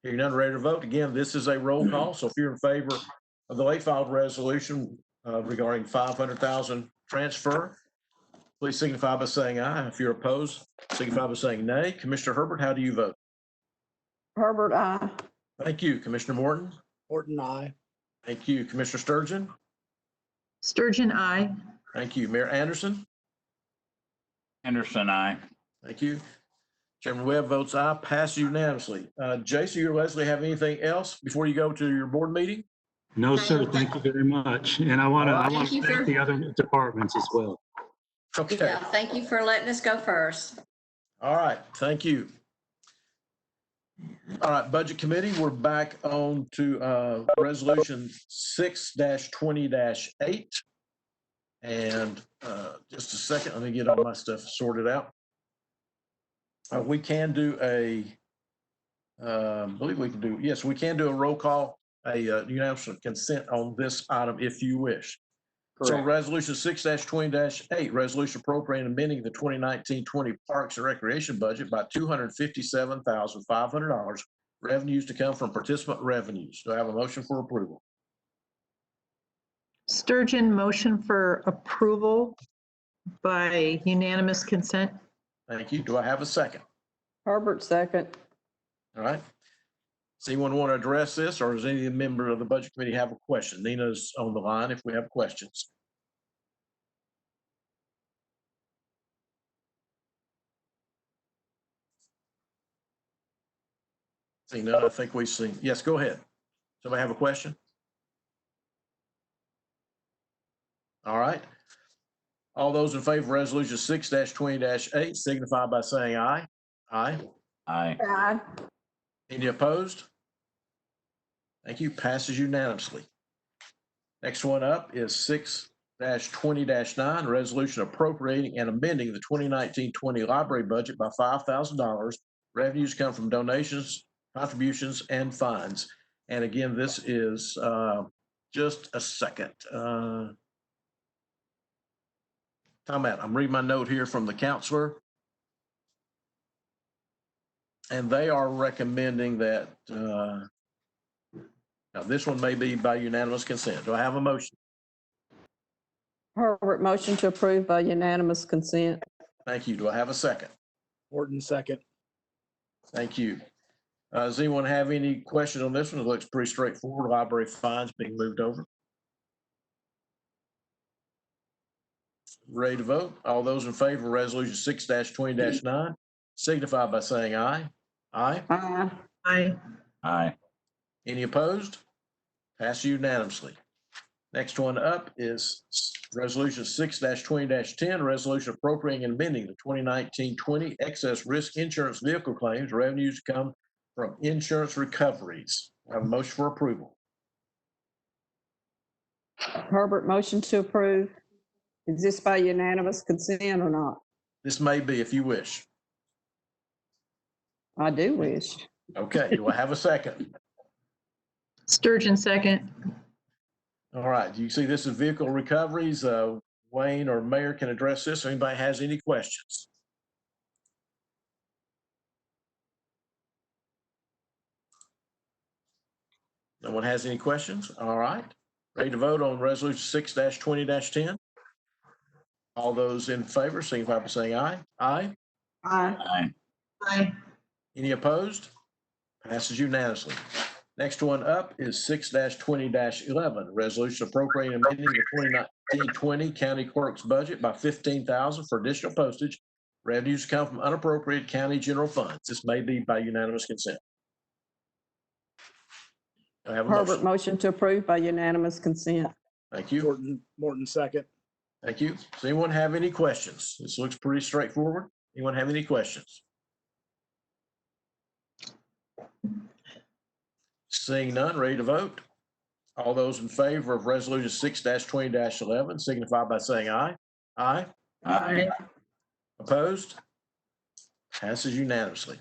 Hearing none, ready to vote. Again, this is a roll call, so if you're in favor of the late filed resolution regarding 500,000 transfer, please signify by saying aye. If you're opposed, signify by saying nay. Commissioner Herbert, how do you vote? Herbert, aye. Thank you. Commissioner Morton? Morton, aye. Thank you. Commissioner Sturgeon? Sturgeon, aye. Thank you. Mayor Anderson? Anderson, aye. Thank you. Chairman Webb votes aye, pass unanimously. Jason or Leslie, have anything else before you go to your board meeting? No, sir. Thank you very much. And I want Thank to you thank for- the other departments as well. Okay. Yeah, thank you for letting us go first. All right. Thank you. All right, Budget Committee, we're back on to Resolution 6-20-8. And just a second, let me get all my stuff sorted out. We can do I believe we can do, yes, we can do a roll call, a unanimous consent on this item if you wish. So Resolution 6-20-8, resolution appropriating and amending the 2019-20 Parks and Recreation budget by $257,500, revenues to come from participant revenues. Do I have a motion for approval? Sturgeon, motion for approval by unanimous consent. Thank you. Do I have a second? Herbert, second. All right. Does anyone want to address this, or does any member of the Budget Committee have a question? Nina's on the line if we have questions. See none, I think we've seen. Yes, go ahead. Somebody have a question? All right. All those in favor of Resolution 6-20-8 signify by saying aye. Aye. Aye. Aye. Any opposed? Thank you. Passes unanimously. Next one up is 6-20-9, resolution appropriating and amending the 2019-20 library budget by $5,000. Revenues come from donations, contributions, and fines. And again, this is just a second. Time out. I'm reading my note here from the counselor. And they are recommending that now this one may be by unanimous consent. Do I have a motion? Herbert, motion to approve by unanimous consent. Thank you. Do I have a second? Morton, second. Thank you. Does anyone have any questions on this one? It looks pretty straightforward. Library fines being moved over. Ready to vote? All those in favor of Resolution 6-20-9 signify by saying aye. Aye. Aye. Aye. Aye. Any opposed? Pass unanimously. Next one up is Resolution 6-20-10, resolution appropriating and amending the 2019-20 excess risk insurance vehicle claims. Revenues come from insurance recoveries. I have a motion for approval. Herbert, motion to approve. Is this by unanimous consent or not? This may be if you wish. I do wish. Okay, do I have a second? Sturgeon, second. All right, you see this is vehicle recoveries. Wayne or Mayor can address this. Anybody has any questions? No one has any questions? All right. Ready to vote on Resolution 6-20-10? All those in favor, signify by saying aye. Aye. Aye. Aye. Aye. Any opposed? Passes unanimously. Next one up is 6-20-11, resolution appropriating and amending the 2019-20 county clerk's budget by $15,000 for additional postage. Revenues to come from unappropriated county general funds. This may be by unanimous consent. Do I have a Herbert, motion? motion to approve by unanimous consent. Thank you. Morton second. Thank you. Does anyone have any questions? This looks pretty straightforward. Anyone have any questions? Seeing none, ready to vote? All those in favor of resolution 6-20-11 signify by saying aye. Aye. Aye. Opposed? Passes unanimously.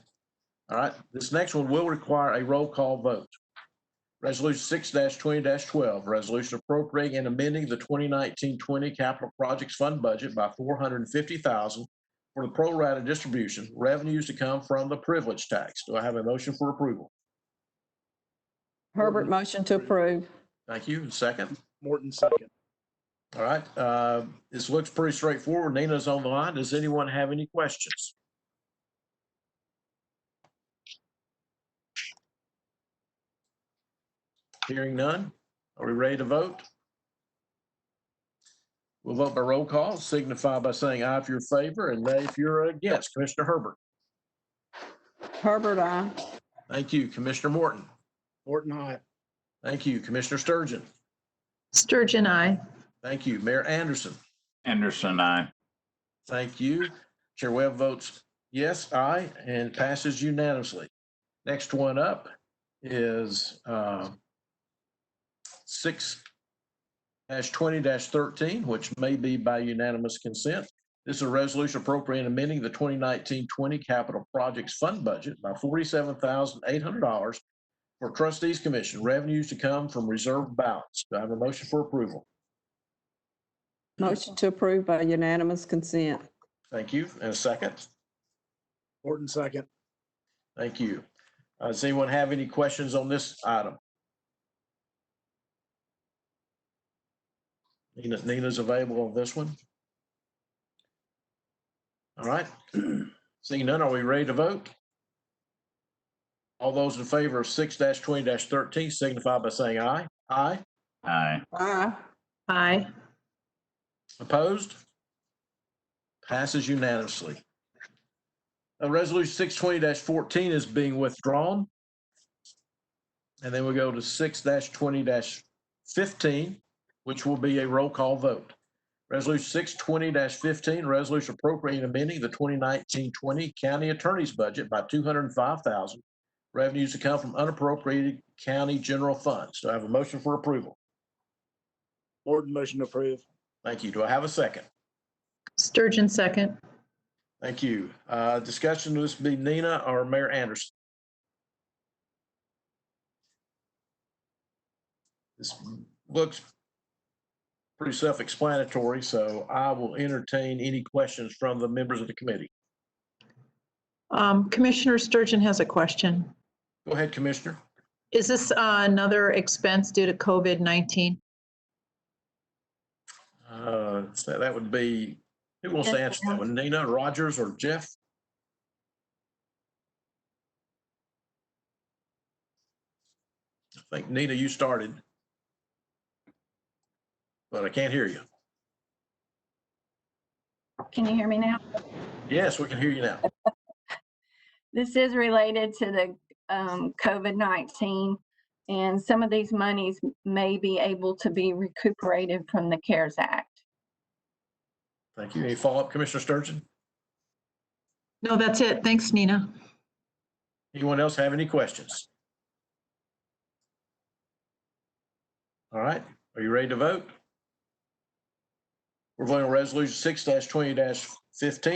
All right, this next one will require a roll call vote. Resolution 6-20-12, resolution appropriating and amending the 2019-20 capital projects fund budget by $450,000 for the pro rata distribution, revenues to come from the privilege tax. Do I have a motion for approval? Herbert, motion to approve. Thank you. And second? Morton second. All right, this looks pretty straightforward. Nina's on the line. Does anyone have any questions? Hearing none. Are we ready to vote? We'll vote by roll call. Signify by saying aye if you're in favor and nay if you're against. Commissioner Herbert. Herbert, aye. Thank you. Commissioner Morton. Morton, aye. Thank you. Commissioner Sturgeon. Sturgeon, aye. Thank you. Mayor Anderson. Anderson, aye. Thank you. Chair Webb votes yes, aye, and passes unanimously. Next one up is 6-20-13, which may be by unanimous consent. This is a resolution appropriating amending the 2019-20 capital projects fund budget by $47,800 for trustees commission, revenues to come from reserve balance. Do I have a motion for approval? Motion to approve by unanimous consent. Thank you. And a second? Morton second. Thank you. Does anyone have any questions on this item? Nina's available on this one. All right. Seeing none, are we ready to vote? All those in favor of 6-20-13 signify by saying aye. Aye. Aye. Aye. Aye. Opposed? Passes unanimously. Resolution 6-20-14 is being withdrawn. And then we go to 6-20-15, which will be a roll call vote. Resolution 6-20-15, resolution appropriating and amending the 2019-20 county attorney's budget by $205,000, revenues to come from unappropriated county general funds. Do I have a motion for approval? Morton, motion to approve. Thank you. Do I have a second? Sturgeon, second. Thank you. Discussion, will this be Nina or Mayor Anderson? This looks pretty self-explanatory, so I will entertain any questions from the members of the committee. Commissioner Sturgeon has a question. Go ahead, Commissioner. Is this another expense due to COVID-19? So that would be, who wants to answer that one? Nina, Rogers, or Jeff? I think, Nina, you started, but I can't hear you. Can you hear me now? Yes, we can hear you now. This is related to the COVID-19, and some of these monies may be able to be recuperated from the CARES Act. Thank you. Any follow-up, Commissioner Sturgeon? No, that's it. Thanks, Nina. Anyone else have any questions? All right, are you ready to vote? We're voting on resolution 6-20-15.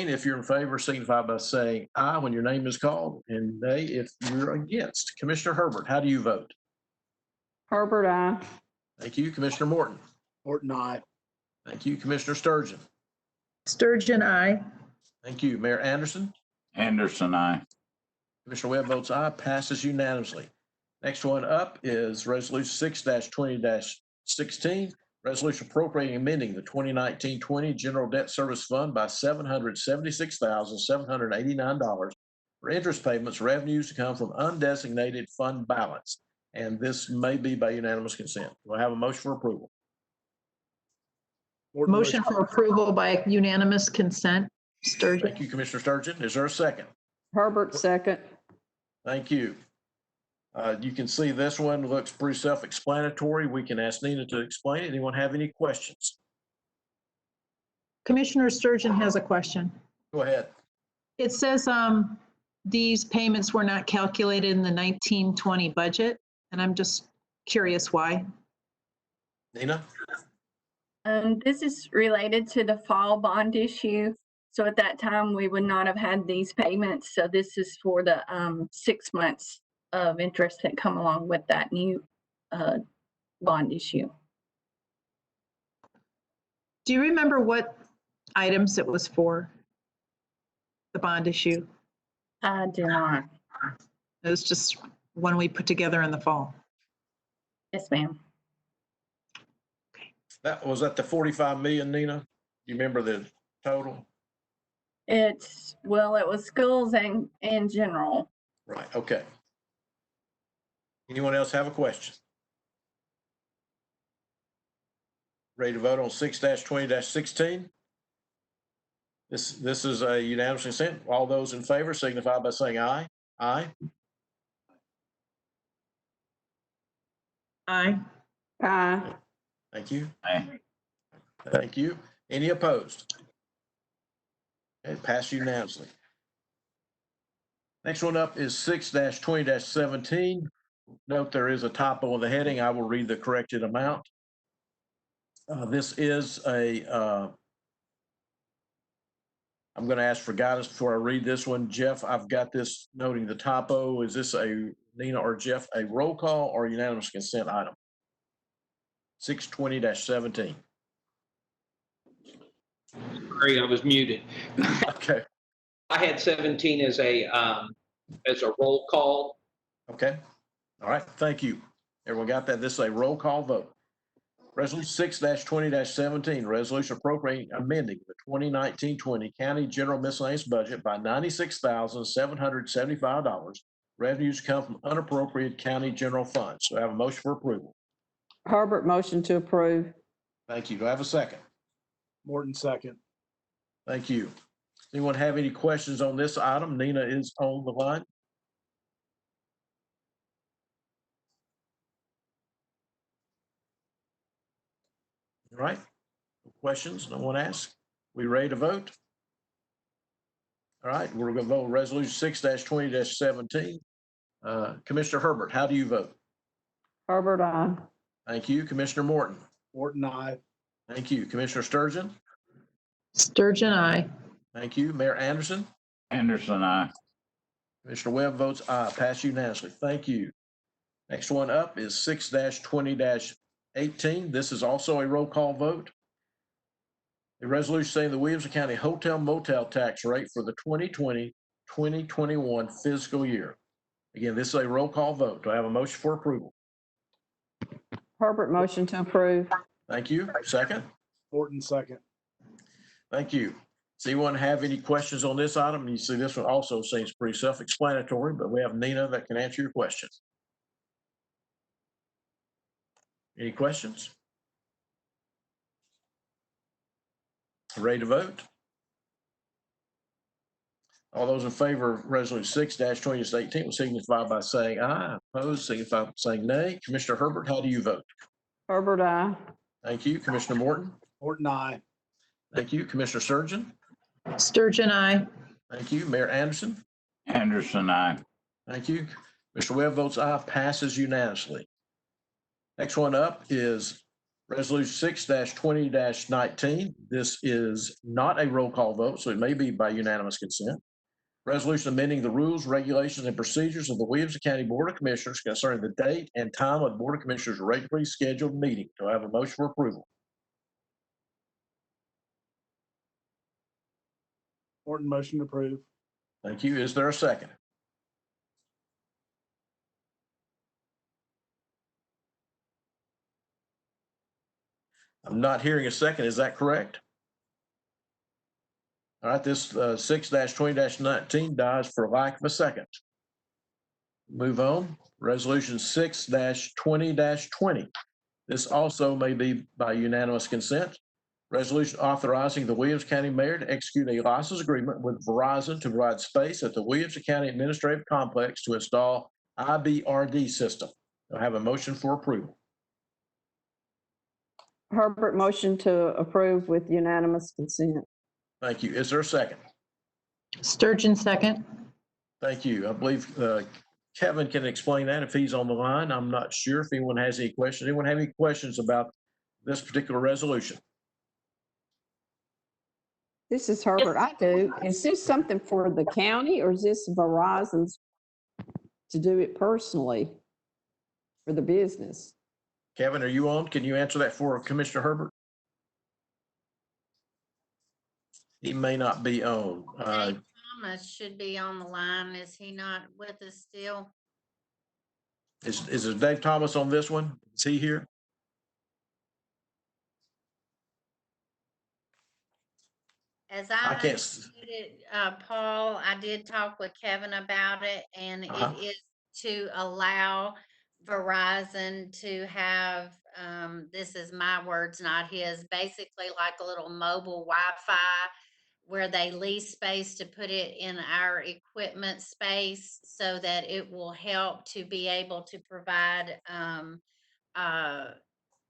If you're in favor, signify by saying aye when your name is called, and nay if you're against. Commissioner Herbert, how do you vote? Herbert, aye. Thank you. Commissioner Morton. Morton, aye. Thank you. Commissioner Sturgeon. Sturgeon, aye. Thank you. Mayor Anderson. Anderson, aye. Commissioner Webb votes aye, passes unanimously. Next one up is resolution 6-20-16, resolution appropriating and amending the 2019-20 general debt service fund by $776,789 for interest payments, revenues to come from undesignated fund balance. And this may be by unanimous consent. Do I have a motion for approval? Morton Motion for approval by unanimous consent. Sturgeon. Thank you, Commissioner Sturgeon. Is there a second? Herbert, second. Thank you. You can see this one looks pretty self-explanatory. We can ask Nina to explain it. Anyone have any questions? Commissioner Sturgeon has a question. Go ahead. It says these payments were not calculated in the 1920 budget, and I'm just curious why. Nina? This is related to the fall bond issue. So at that time, we would not have had these payments. So this is for the 6 months of interest that come along with that new bond issue. Do you remember what items it was for? The bond issue? I do not. It was just one we put together in the fall. Yes, ma'am. Was that the 45 million, Nina? Do you remember the total? Well, it was schools and in general. Right, okay. Anyone else have a question? Ready to vote on 6-20-16? This is a unanimous consent. All those in favor signify by saying aye. Aye. Aye. Aye. Thank you. Aye. Thank you. Any opposed? Okay, pass unanimously. Next one up is 6-20-17. Note there is a typo in the heading. I will read the corrected amount. This is I'm going to ask for guidance before I read this one. Jeff, I've got this noting the typo. Is this Nina or Jeff, a roll call or unanimous consent item? 6-20-17. Sorry, I was muted. Okay. I had 17 as a roll call. Okay. All right. Thank you. Everyone got that? This is a roll call vote. Resolution 6-20-17, resolution appropriating amending the 2019-20 county general miscellaneous budget by $96,775. Revenues come from unappropriated county general funds. So I have a motion for approval. Herbert, motion to approve. Thank you. Do I have a second? Morton, second. Thank you. Anyone have any questions on this item? Nina is on the line. All right. No questions? No one asked? We ready to vote? All right. We're going to vote on resolution 6-20-17. Commissioner Herbert, how do you vote? Herbert, aye. Thank you. Commissioner Morton. Morton, aye. Thank you. Commissioner Sturgeon. Sturgeon, aye. Thank you. Mayor Anderson. Anderson, aye. Commissioner Webb votes aye. Pass unanimously. Thank you. Next one up is 6-20-18. This is also a roll call vote. A resolution saying the Williamson County hotel motel tax rate for the 2020-2021 fiscal year. Again, this is a roll call vote. Do I have a motion for approval? Herbert, motion to approve. Thank you. Second? Morton, second. Thank you. Does anyone have any questions on this item? You see, this one also seems pretty self-explanatory, but we have Nina that can answer your questions. Any questions? Ready to vote? All those in favor of resolution 6-20-18 will signify by saying aye. Opposed, signify by saying nay. Commissioner Herbert, how do you vote? Herbert, aye. Thank you. Commissioner Morton? Morton, aye. Thank you. Commissioner Sturgeon? Sturgeon, aye. Thank you. Mayor Anderson? Anderson, aye. Thank you. Mr. Webb votes aye, passes unanimously. Next one up is resolution 6-20-19. This is not a roll call vote, so it may be by unanimous consent. Resolution amending the rules, regulations, and procedures of the Williamson County Board of Commissioners concerning the date and time of the Board of Commissioners' regularly scheduled meeting. Do I have a motion for approval? Morton, motion to approve. Thank you. Is there a second? I'm not hearing a second. Is that correct? All right, this 6-20-19 dies for lack of a second. Move on. Resolution 6-20-20. This also may be by unanimous consent. Resolution authorizing the Williamson County Mayor to execute a license agreement with Verizon to provide space at the Williamson County Administrative Complex to install IBRD system. Do I have a motion for approval? Herbert, motion to approve with unanimous consent. Thank you. Is there a second? Sturgeon, second. Thank you. I believe Kevin can explain that if he's on the line. I'm not sure if anyone has any questions. Anyone have any questions about this particular resolution? This is Herbert. I do. Is this something for the county or is this Verizon's to do it personally for the business? Kevin, are you on? Can you answer that for Commissioner Herbert? He may not be on. Dave Thomas should be on the line. Is he not with us still? Is it Dave Thomas on this one? Is he here? As I I can't. understood it, Paul, I did talk with Kevin about it, and Uh-huh. it is to allow Verizon to have, this is my words, not his, basically like a little mobile Wi-Fi where they lease space to put it in our equipment space so that it will help to be able to provide,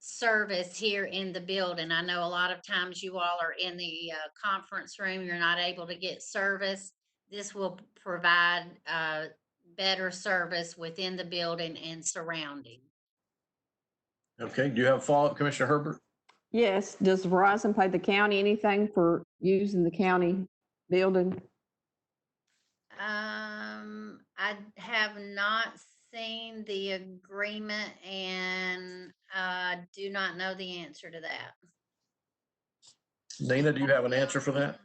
service here in the building. I know a lot of times you all are in the conference room, you're not able to get service. This will provide better service within the building and surrounding. Okay, do you have a follow-up, Commissioner Herbert? Yes. Does Verizon pay the county anything for using the county building? I have not seen the agreement and do not know the answer to that. Nina, do you have an answer for that?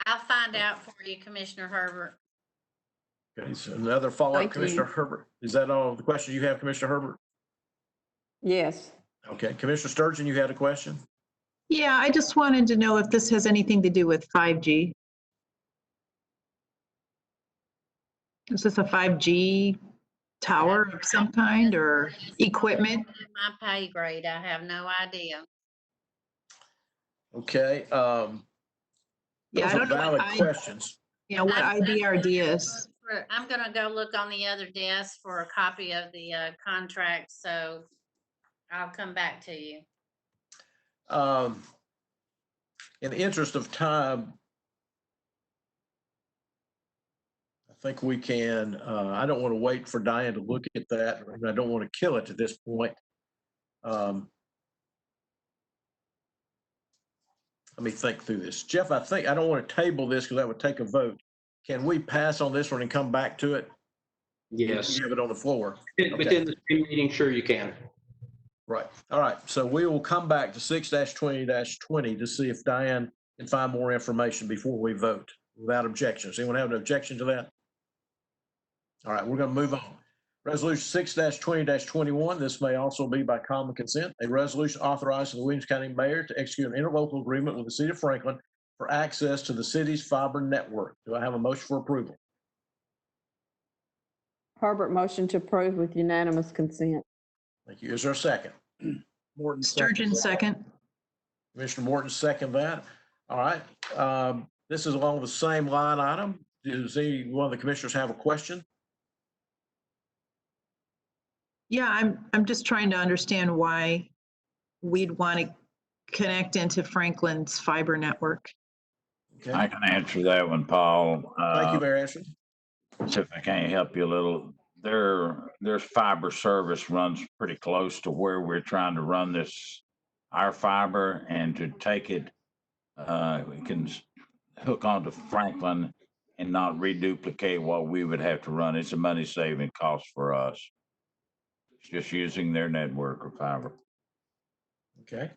I'll find out for you, Commissioner Herbert. Okay, so another follow-up, Thank you. Commissioner Herbert. Is that all the questions you have, Commissioner Herbert? Yes. Okay, Commissioner Sturgeon, you had a question? Yeah, I just wanted to know if this has anything to do with 5G. Is this a 5G tower of some kind or equipment? My pay grade, I have no idea. Okay, Yeah, those I are don't know valid what questions. what IBRD is. I'm gonna go look on the other desk for a copy of the contract, so I'll come back to you. In the interest of time, I think we can, I don't want to wait for Diane to look at that, and I don't want to kill it at this point. Let me think through this. Jeff, I don't want to table this because that would take a vote. Can we pass on this one and come back to it? Yes. You have it on the floor. Within the same meeting, sure you can. Right. All right. So we will come back to 6-20-20 to see if Diane can find more information before we vote without objections. Anyone have an objection to that? All right, we're going to move on. Resolution 6-20-21. This may also be by common consent. A resolution authorizing the Williamson County Mayor to execute an interlocal agreement with the City of Franklin for access to the city's fiber network. Do I have a motion for approval? Herbert, motion to approve with unanimous consent. Thank you. Is there a second? Morton. Sturgeon, second. Commissioner Morton, second that. All right. This is along the same line item. Does any one of the commissioners have a question? Yeah, I'm just trying to understand why we'd want to connect into Franklin's fiber network. Okay. I can answer that one, Paul. Thank you, Mayor Ashton. See if I can't help you a little. There's fiber service runs pretty close to where we're trying to run our fiber, and to take it, we can hook onto Franklin and not reduplicate what we would have to run. It's a money saving cost for us. It's just using their network or fiber. Okay.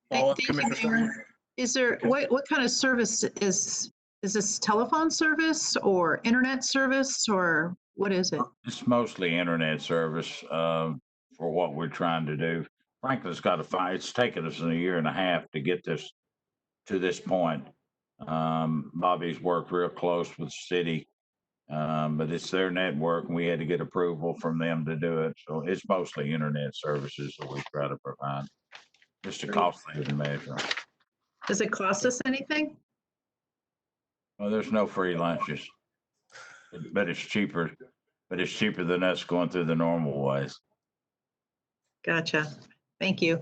Thank you, Mayor. Is there, Okay. what kind of service is this telephone service or internet service or what is it? It's mostly internet service for what we're trying to do. Franklin's got to find. It's taken us a year and a half to get this to this point. Bobby's worked real close with the city But it's their network and we had to get approval from them to do it. So it's mostly internet services that we try to provide. Just a cost saving measure. Does it cost us anything? Well, there's no free lunches, but it's cheaper. But it's cheaper than us going through the normal ways. Gotcha. Thank you.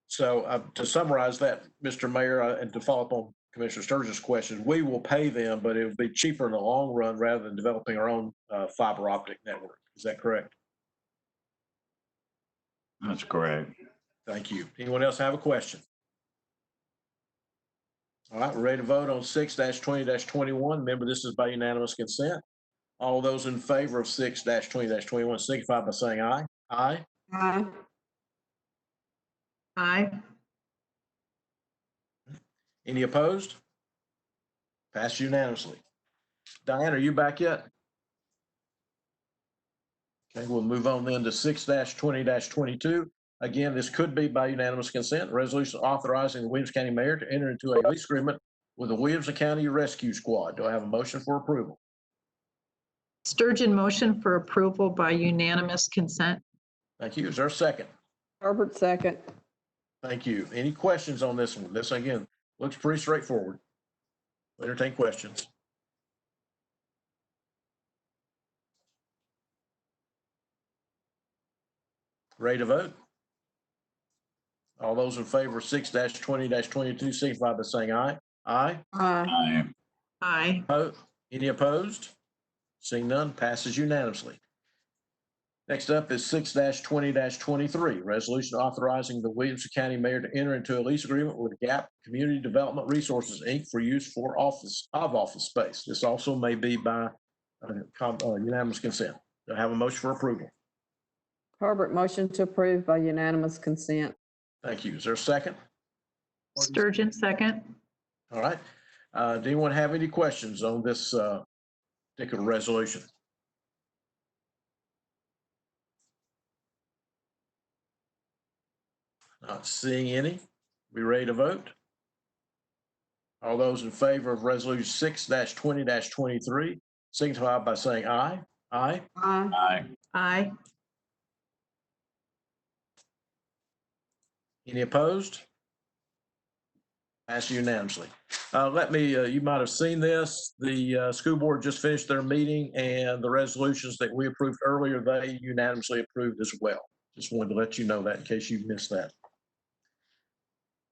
So to summarize that, Mr. Mayor, and to follow up on Commissioner Sturgis' question, we will pay them, but it would be cheaper in the long run rather than developing our own fiber optic network. Is that correct? That's correct. Thank you. Anyone else have a question? All right, we're ready to vote on 6-20-21. Remember, this is by unanimous consent. All those in favor of 6-20-21 signify by saying aye. Aye. Aye. Aye. Any opposed? Passed unanimously. Diane, are you back yet? Okay, we'll move on then to 6-20-22. Again, this could be by unanimous consent. Resolution authorizing the Williamson County Mayor to enter into a lease agreement with the Williamson County Rescue Squad. Do I have a motion for approval? Sturgeon motion for approval by unanimous consent. Thank you. Is there a second? Herbert second. Thank you. Any questions on this one? This, again, looks pretty straightforward. Entertain questions. Ready to vote? All those in favor of 6-20-22 signify by saying aye. Aye. Aye. Aye. Aye. Any opposed? Seeing none, passes unanimously. Next up is 6-20-23, resolution authorizing the Williamson County Mayor to enter into a lease agreement with GAP Community Development Resources, Inc. for use for office space. This also may be by unanimous consent. Do I have a motion for approval? Herbert motion to approve by unanimous consent. Thank you. Is there a second? Sturgeon second. All right. Do anyone have any questions on this particular resolution? Not seeing any. We ready to vote? All those in favor of resolution 6-20-23 signify by saying aye. Aye. Aye. Aye. Aye. Any opposed? Passed unanimously. You might have seen this. The school board just finished their meeting and the resolutions that we approved earlier, they unanimously approved as well. Just wanted to let you know that in case you missed that.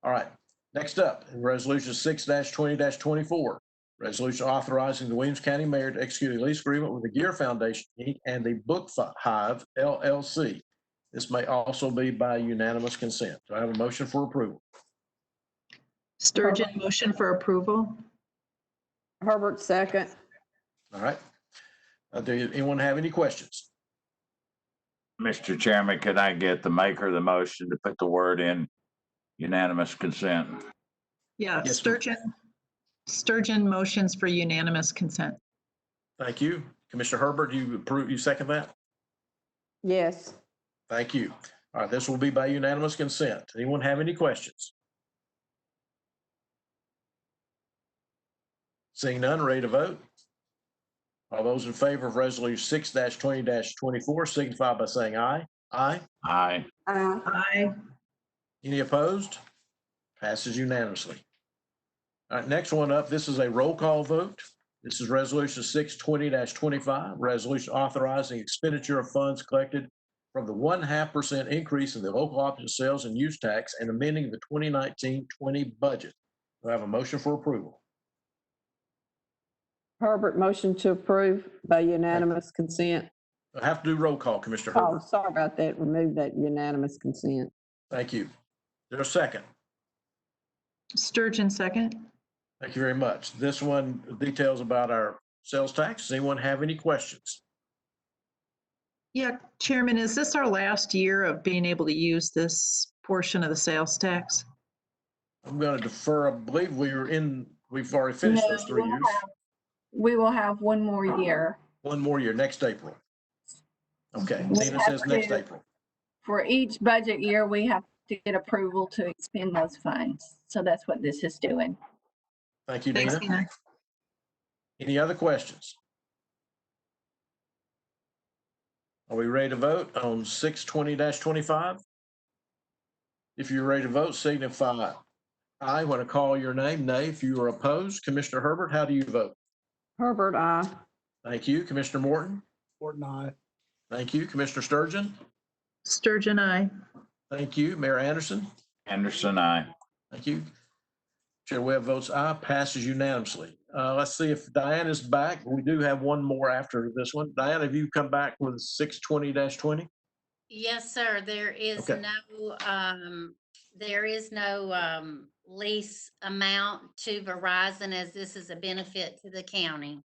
All right, next up, resolution 6-20-24. Resolution authorizing the Williamson County Mayor to execute a lease agreement with the Gear Foundation, Inc. and the Book Hive, LLC. This may also be by unanimous consent. Do I have a motion for approval? Sturgeon motion for approval. Herbert second. All right. Do anyone have any questions? Mr. Chairman, could I get the maker of the motion to put the word in unanimous consent? Yeah, Yes, Sturgeon motions for unanimous consent. Thank you. Commissioner Herbert, you second that? Yes. Thank you. All right, this will be by unanimous consent. Anyone have any questions? Seeing none, ready to vote? All those in favor of resolution 6-20-24 signify by saying aye. Aye. Aye. Aye. Aye. Any opposed? Passes unanimously. All right, next one up, this is a roll call vote. This is resolution 6-20-25, resolution authorizing expenditure of funds collected from the 0.5% increase in the local option sales and use tax and amending the 2019-20 budget. Do I have a motion for approval? Herbert motion to approve by unanimous consent. I have to do roll call, Commissioner Oh, Herbert. sorry about that. Remove that unanimous consent. Thank you. Is there a second? Sturgeon second. Thank you very much. This one details about our sales tax. Does anyone have any questions? Yeah, Chairman, is this our last year of being able to use this portion of the sales tax? I'm going to defer. I believe we've already finished those 3 years. We will have one more year. One more year, next April. Okay, We Tina have says next to- April. For each budget year, we have to get approval to expend those funds. So that's what this is doing. Thank you, Thanks, Dina. Tina. Any other questions? Are we ready to vote on 620-25? If you're ready to vote, signify aye when I call your name, nay if you are opposed. Commissioner Herbert, how do you vote? Herbert, aye. Thank you. Commissioner Morton? Morton, aye. Thank you. Commissioner Sturgeon? Sturgeon, aye. Thank you. Mayor Anderson? Anderson, aye. Thank you. Chair Webb votes aye, passes unanimously. Let's see if Diane is back. We do have one more after this one. Diane, have you come back with 620-20? Yes, sir. There is Okay. no lease amount to Verizon, as this is a benefit to the county.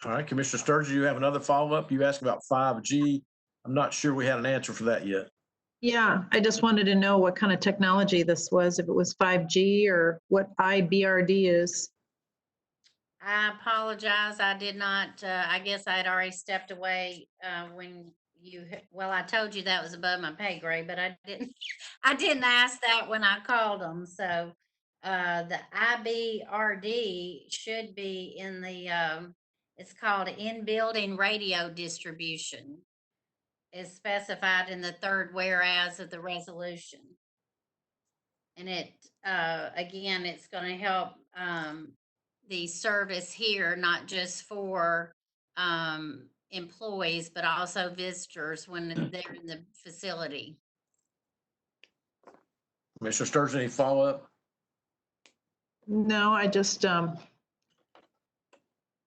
All right, Commissioner Sturgeon, you have another follow-up. You asked about 5G. I'm not sure we had an answer for that yet. Yeah, I just wanted to know what kind of technology this was, if it was 5G or what IBRD is. I apologize. I did not, I guess I had already stepped away when well, I told you that was above my pay grade, but I didn't, I didn't ask that when I called them. So the IBRD should be in the, it's called in-building radio distribution. Is specified in the third whereas of the resolution. And it, again, it's going to help the service here, not just for employees, but also visitors when they're in the facility. Commissioner Sturgeon, any follow-up? No, I just,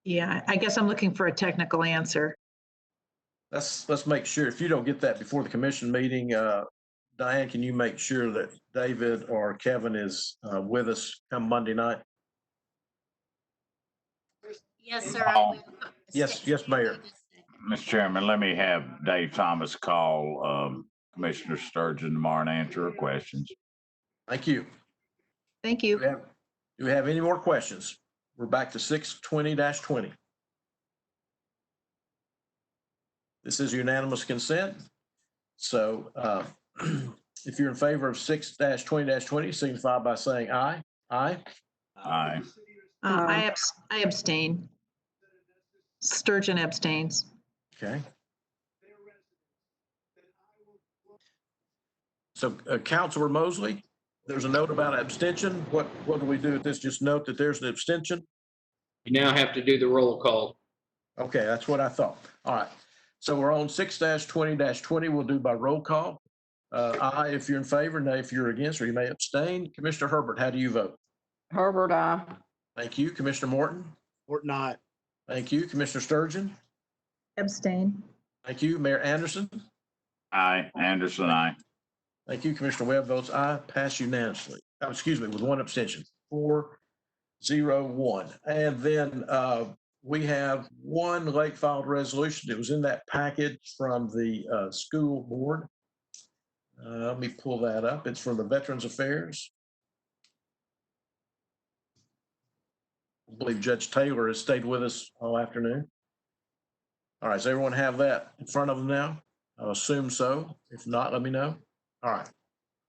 yeah, I guess I'm looking for a technical answer. Let's make sure, if you don't get that before the commission meeting, Diane, can you make sure that David or Kevin is with us come Monday night? Yes, sir. I will. Yes, Mayor. Mr. Chairman, let me have Dave Thomas call Commissioner Sturgeon tomorrow and answer her questions. Thank you. Thank Do you. we have any more questions? We're back to 620-20. This is unanimous consent. So if you're in favor of 6-20-20, signify by saying aye. Aye. Aye. I abstain. Sturgeon abstains. Okay. So Councilor Mosley, there's a note about abstention. What do we do with this? Just note that there's an abstention? You now have to do the roll call. Okay, that's what I thought. All right. So we're on 6-20-20. We'll do by roll call. Aye if you're in favor, nay if you're against, or you may abstain. Commissioner Herbert, how do you vote? Herbert, aye. Thank you. Commissioner Morton? Morton, aye. Thank you. Commissioner Sturgeon? Abstain. Thank you. Mayor Anderson? Aye. Anderson, aye. Thank you. Commissioner Webb votes aye. Pass unanimously. Oh, excuse me, with one abstention. 4-0-1. And then we have one late filed resolution. It was in that package from the school board. Let me pull that up. It's from the Veterans Affairs. I believe Judge Taylor has stayed with us all afternoon. All right, does everyone have that in front of them now? I'll assume so. If not, let me know. All right,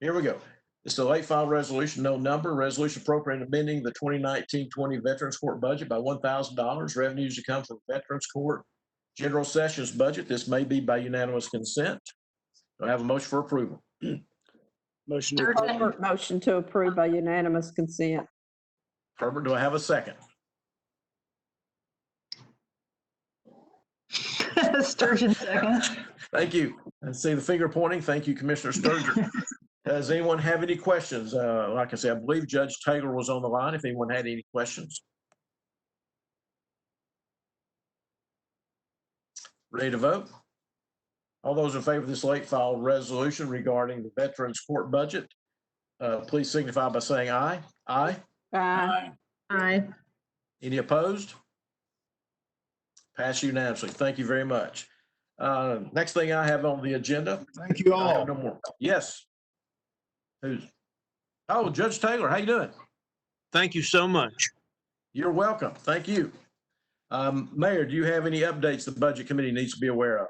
here we go. It's a late file resolution, no number, resolution appropriating amending the 2019-20 Veterans Court budget by $1,000. Revenues to come from Veterans Court General Sessions budget. This may be by unanimous consent. Do I have a motion for approval? Motion to Sturgeon. approve. Herbert, motion to approve by unanimous consent. Herbert, do I have a second? Sturgeon second. Thank you. I see the finger pointing. Thank you, Commissioner Sturgeon. Does anyone have any questions? Like I said, I believe Judge Taylor was on the line if anyone had any questions. Ready to vote? All those in favor of this late file resolution regarding the Veterans Court budget, please signify by saying aye. Aye. Aye. Aye. Any opposed? Pass unanimously. Thank you very much. Next thing I have on the agenda. Thank you I have all. no more. Yes. Who's? Oh, Judge Taylor, how you doing? Thank you so much. You're welcome. Thank you. Mayor, do you have any updates the Budget Committee needs to be aware of?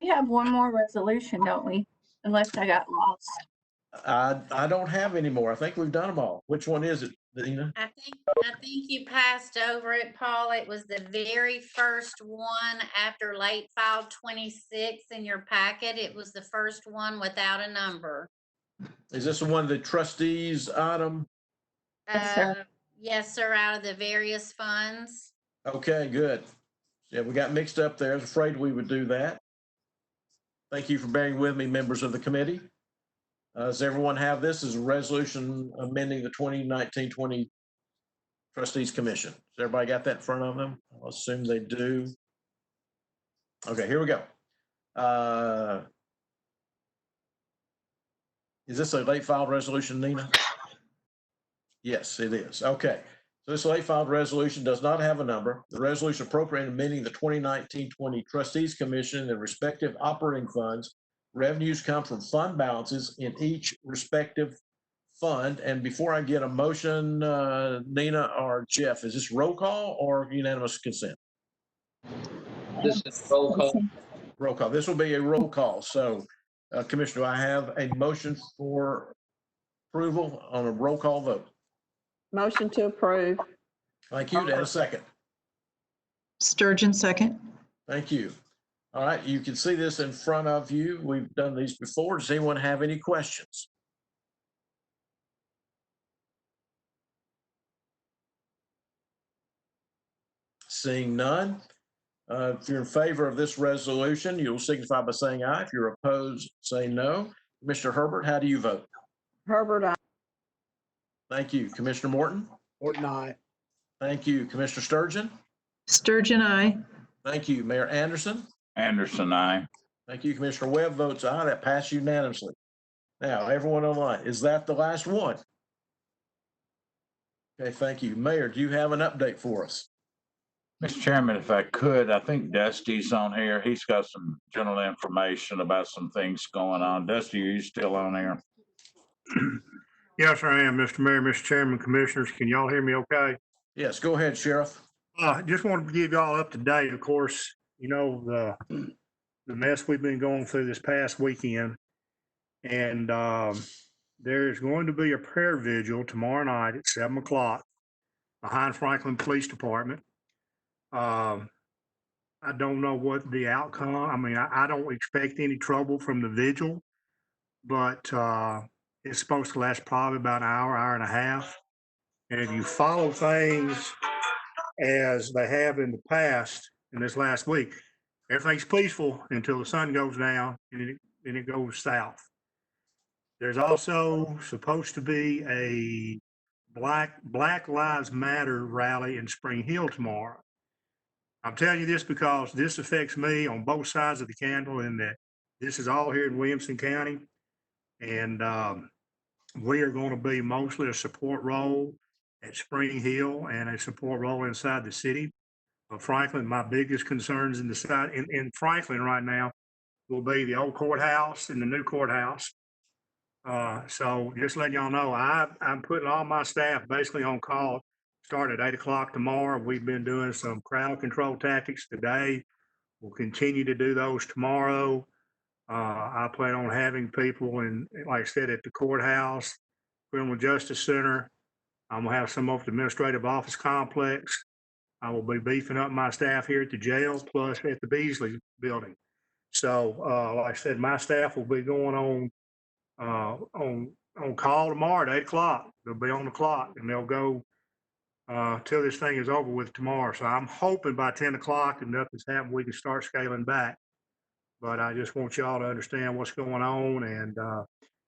We have one more resolution, don't we? Unless I got lost. I don't have any more. I think we've done them all. Which one is it? Dina? I think you passed over it, Paul. It was the very first one after late file 26 in your packet. It was the first one without a number. Is this the one of the trustees item? Yes, sir. Yes, sir, out of the various funds. Okay, good. Yeah, we got mixed up there. I was afraid we would do that. Thank you for bearing with me, members of the committee. Does everyone have this as a resolution amending the 2019-20 Trustees Commission? Has everybody got that in front of them? I'll assume they do. Okay, here we go. Is this a late filed resolution, Nina? Yes, it is. Okay. So this late filed resolution does not have a number. The resolution appropriating amending the 2019-20 Trustees Commission and respective operating funds. Revenues come from fund balances in each respective fund. And before I get a motion, Nina or Jeff, is this roll call or unanimous consent? This is roll call. Roll call. This will be a roll call. So, Commissioner, do I have a motion for approval on a roll call vote? Motion to approve. Thank you. And a second. Sturgeon, second. Thank you. All right, you can see this in front of you. We've done these before. Does anyone have any questions? Seeing none. If you're in favor of this resolution, you'll signify by saying aye. If you're opposed, say no. Commissioner Herbert, how do you vote? Herbert, aye. Thank you. Commissioner Morton? Morton, aye. Thank you. Commissioner Sturgeon? Sturgeon, aye. Thank you. Mayor Anderson? Anderson, aye. Thank you. Commissioner Webb votes aye. That passed unanimously. Now, everyone online, is that the last one? Okay, thank you. Mayor, do you have an update for us? Mr. Chairman, if I could, I think Dusty's on here. He's got some general information about some things going on. Dusty, are you still on here? Yes, I am, Mr. Mayor, Mr. Chairman, Commissioners. Can y'all hear me okay? Yes, go ahead, Sheriff. Just wanted to give y'all up to date. Of course, you know, the mess we've been going through this past weekend. And there's going to be a prayer vigil tomorrow night at 7 o'clock behind Franklin Police Department. I don't know what the outcome, I mean, I don't expect any trouble from the vigil, but it's supposed to last probably about an hour, hour and a half. And if you follow things as they have in the past, in this last week, everything's peaceful until the sun goes down and it goes south. There's also supposed to be a Black Lives Matter rally in Spring Hill tomorrow. I'm telling you this because this affects me on both sides of the candle, in that this is all here in Williamson County. And we are going to be mostly a support role at Spring Hill and a support role inside the city of Franklin. My biggest concerns in Franklin right now will be the old courthouse and the new courthouse. So just letting y'all know, I'm putting all my staff basically on call. Start at 8 o'clock tomorrow. We've been doing some crowd control tactics today. We'll continue to do those tomorrow. I plan on having people in, like I said, at the courthouse, Criminal Justice Center. I'm gonna have some over the administrative office complex. I will be beefing up my staff here at the jail, plus at the Beasley building. So, like I said, my staff will be going on call tomorrow at 8 o'clock. They'll be on the clock and they'll go till this thing is over with tomorrow. So I'm hoping by 10 o'clock, if nothing's happened, we can start scaling back. But I just want y'all to understand what's going on. And,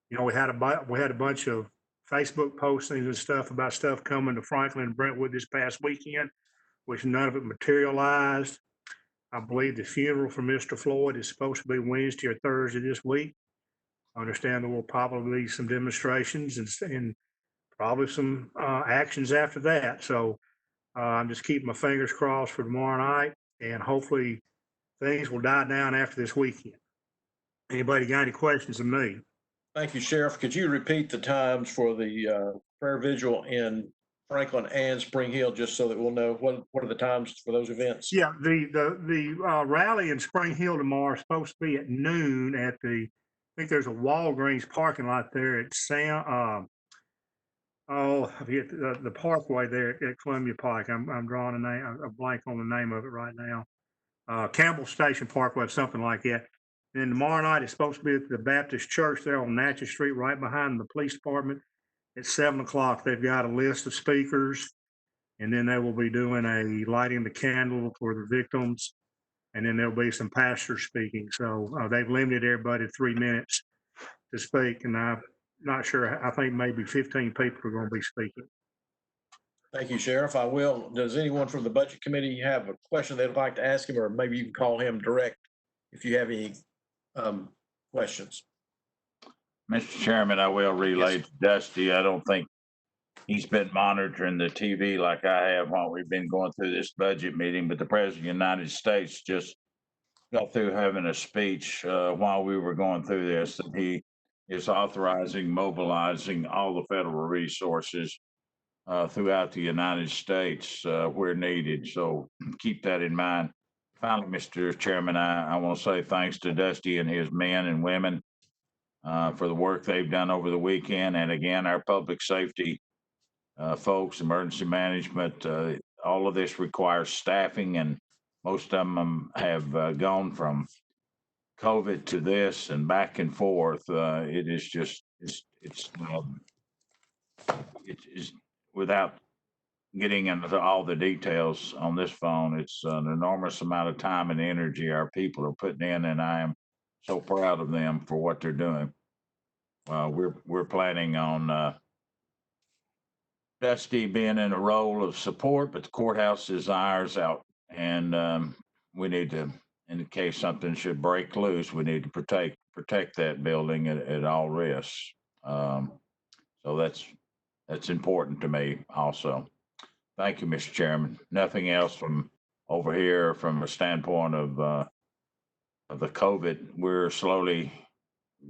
you know, we had a bunch of Facebook postings and stuff about stuff coming to Franklin and Brentwood this past weekend, which none of it materialized. I believe the funeral for Mr. Floyd is supposed to be Wednesday or Thursday this week. I understand there will probably be some demonstrations and probably some actions after that. So I'm just keeping my fingers crossed for tomorrow night, and hopefully things will die down after this weekend. Anybody got any questions of me? Thank you, Sheriff. Could you repeat the times for the prayer vigil in Franklin and Spring Hill, just so that we'll know what are the times for those events? Yeah, the rally in Spring Hill tomorrow is supposed to be at noon at the, I think there's a Walgreens parking lot there at Oh, I forget the parkway there at Columbia Pike. I'm drawing a blank on the name of it right now. Campbell Station Parkway, something like that. And then tomorrow night, it's supposed to be at the Baptist Church there on Natchez Street, right behind the police department. At 7 o'clock, they've got a list of speakers, and then they will be doing a lighting the candle for the victims, and then there'll be some pastors speaking. So they've limited everybody to 3 minutes to speak, and I'm not sure. I think maybe 15 people are going to be speaking. Thank you, Sheriff. I will. Does anyone from the Budget Committee have a question they'd like to ask him, or maybe you can call him direct if you have any questions? Mr. Chairman, I will relay to Dusty. I don't think he's been monitoring the TV like I have while we've been going through this budget meeting, but the President of the United States just got through having a speech while we were going through this, that he is authorizing, mobilizing all the federal resources throughout the United States where needed. So keep that in mind. Finally, Mr. Chairman, I want to say thanks to Dusty and his men and women for the work they've done over the weekend. And again, our public safety folks, emergency management, all of this requires staffing, and most of them have gone from COVID to this and back and forth. It is just, it's without getting into all the details on this phone, it's an enormous amount of time and energy our people are putting in, and I am so proud of them for what they're doing. We're planning on Dusty being in a role of support, but the courthouse is ours out, and we need to, in case something should break loose, we need to protect that building at all risks. So that's important to me also. Thank you, Mr. Chairman. Nothing else from over here from a standpoint of the COVID. We're slowly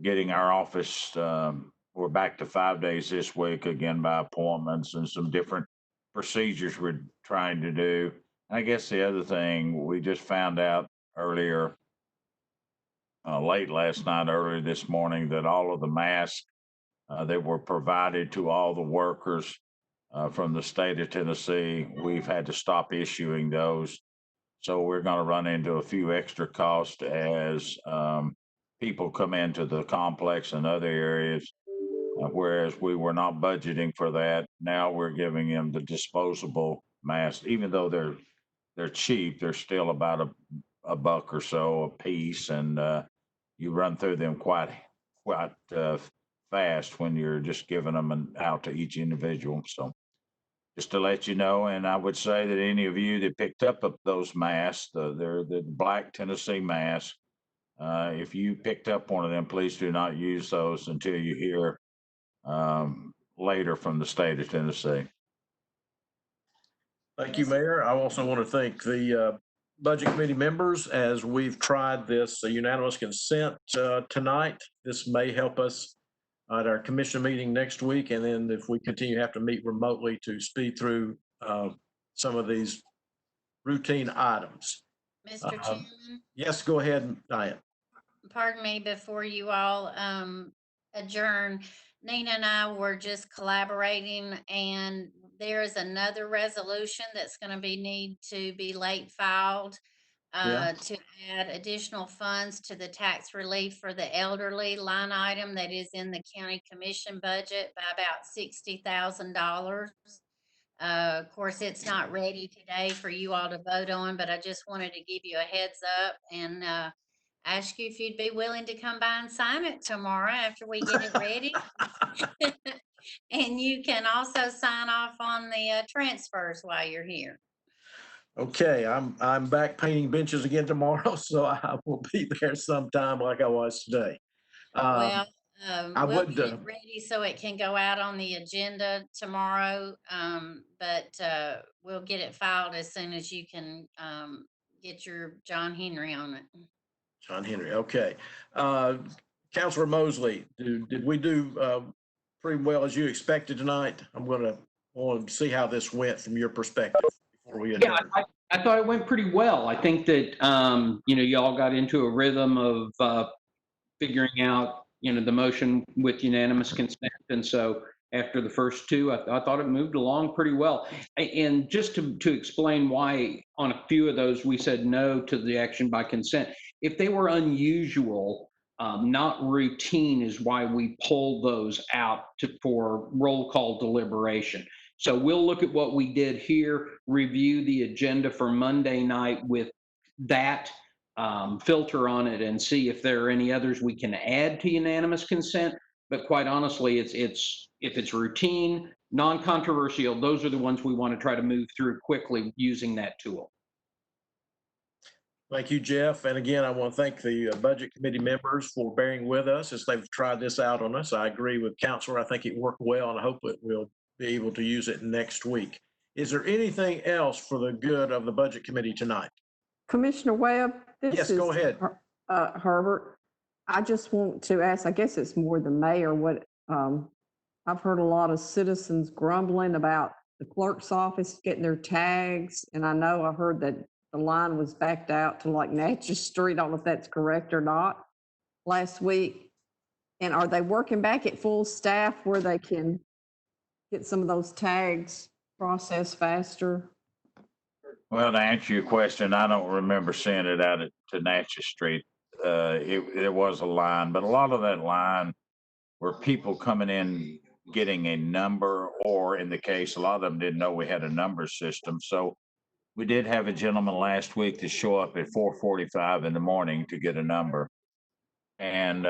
getting our office. We're back to 5 days this week, again by appointments, and some different procedures we're trying to do. I guess the other thing we just found out earlier, late last night, early this morning, that all of the masks that were provided to all the workers from the state of Tennessee, we've had to stop issuing those. So we're going to run into a few extra costs as people come into the complex and other areas. Whereas we were not budgeting for that. Now we're giving them the disposable masks, even though they're cheap. They're still about a buck or so a piece, and you run through them quite fast when you're just giving them out to each individual. So just to let you know, and I would say that any of you that picked up those masks, they're the black Tennessee masks. If you picked up one of them, please do not use those until you hear later from the state of Tennessee. Thank you, Mayor. I also want to thank the Budget Committee members as we've tried this unanimous consent tonight. This may help us at our commission meeting next week, and then if we continue to have to meet remotely to speed through some of these routine items. Mr. Chairman, Yes, go ahead, Diane. pardon me, before you all adjourn, Nina and I were just collaborating, and there is another resolution that's going to need to be late filed to add additional funds to the tax relief for the elderly line item that is in the county commission budget by about $60,000. Of course, it's not ready today for you all to vote on, but I just wanted to give you a heads up and ask you if you'd be willing to come by and sign it tomorrow after we get it ready. And you can also sign off on the transfers while you're here. Okay, I'm back painting benches again tomorrow, so I will be there sometime like I was today. Well, I we'll would, get it ready so it can go out on the agenda tomorrow. But we'll get it filed as soon as you can get your John Henry on it. John Henry, okay. Councilor Mosley, did we do pretty well as you expected tonight? I'm gonna want to see how this went from your perspective before we adjourn. Yeah, I thought it went pretty well. I think that, y'all got into a rhythm of figuring out, the motion with unanimous consent. And so after the first two. I thought it moved along pretty well. And just to explain why on a few of those we said no to the action by consent, if they were unusual, not routine, is why we pulled those out for roll call deliberation. So we'll look at what we did here, review the agenda for Monday night with that filter on it, and see if there are any others we can add to unanimous consent. But quite honestly, if it's routine, non-controversial, those are the ones we want to try to move through quickly using that tool. Thank you, Jeff. And again, I want to thank the Budget Committee members for bearing with us as they've tried this out on us. I agree with Counselor. I think it worked well, and I hope that we'll be able to use it next week. Is there anything else for the good of the Budget Committee tonight? Commissioner Webb? Yes, go ahead. Herbert, I just want to ask, I guess it's more the mayor, what, I've heard a lot of citizens grumbling about the clerk's office getting their tags, and I know I heard that the line was backed out to like Natchez Street. I don't know if that's correct or not, last week. And are they working back at full staff where they can get some of those tags processed faster? Well, to answer your question, I don't remember seeing it out to Natchez Street. There was a line, but a lot of that line were people coming in, getting a number, or in the case, a lot of them didn't know we had a number system. So we did have a gentleman last week to show up at 4:45 in the morning to get a number. And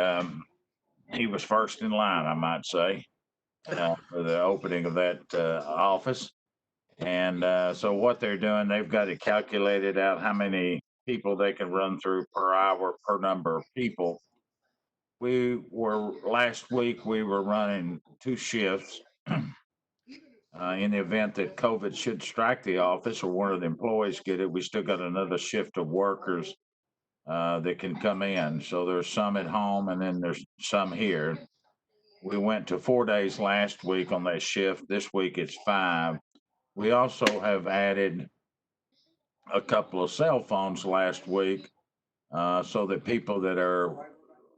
he was first in line, I might say, for the opening of that office. And so what they're doing, they've got it calculated out how many people they can run through per hour, per number of people. Last week, we were running 2 shifts. In the event that COVID should strike the office or one of the employees get it, we still got another shift of workers that can come in. So there's some at home and then there's some here. We went to 4 days last week on that shift. This week it's 5. We also have added a couple of cell phones last week so that people that are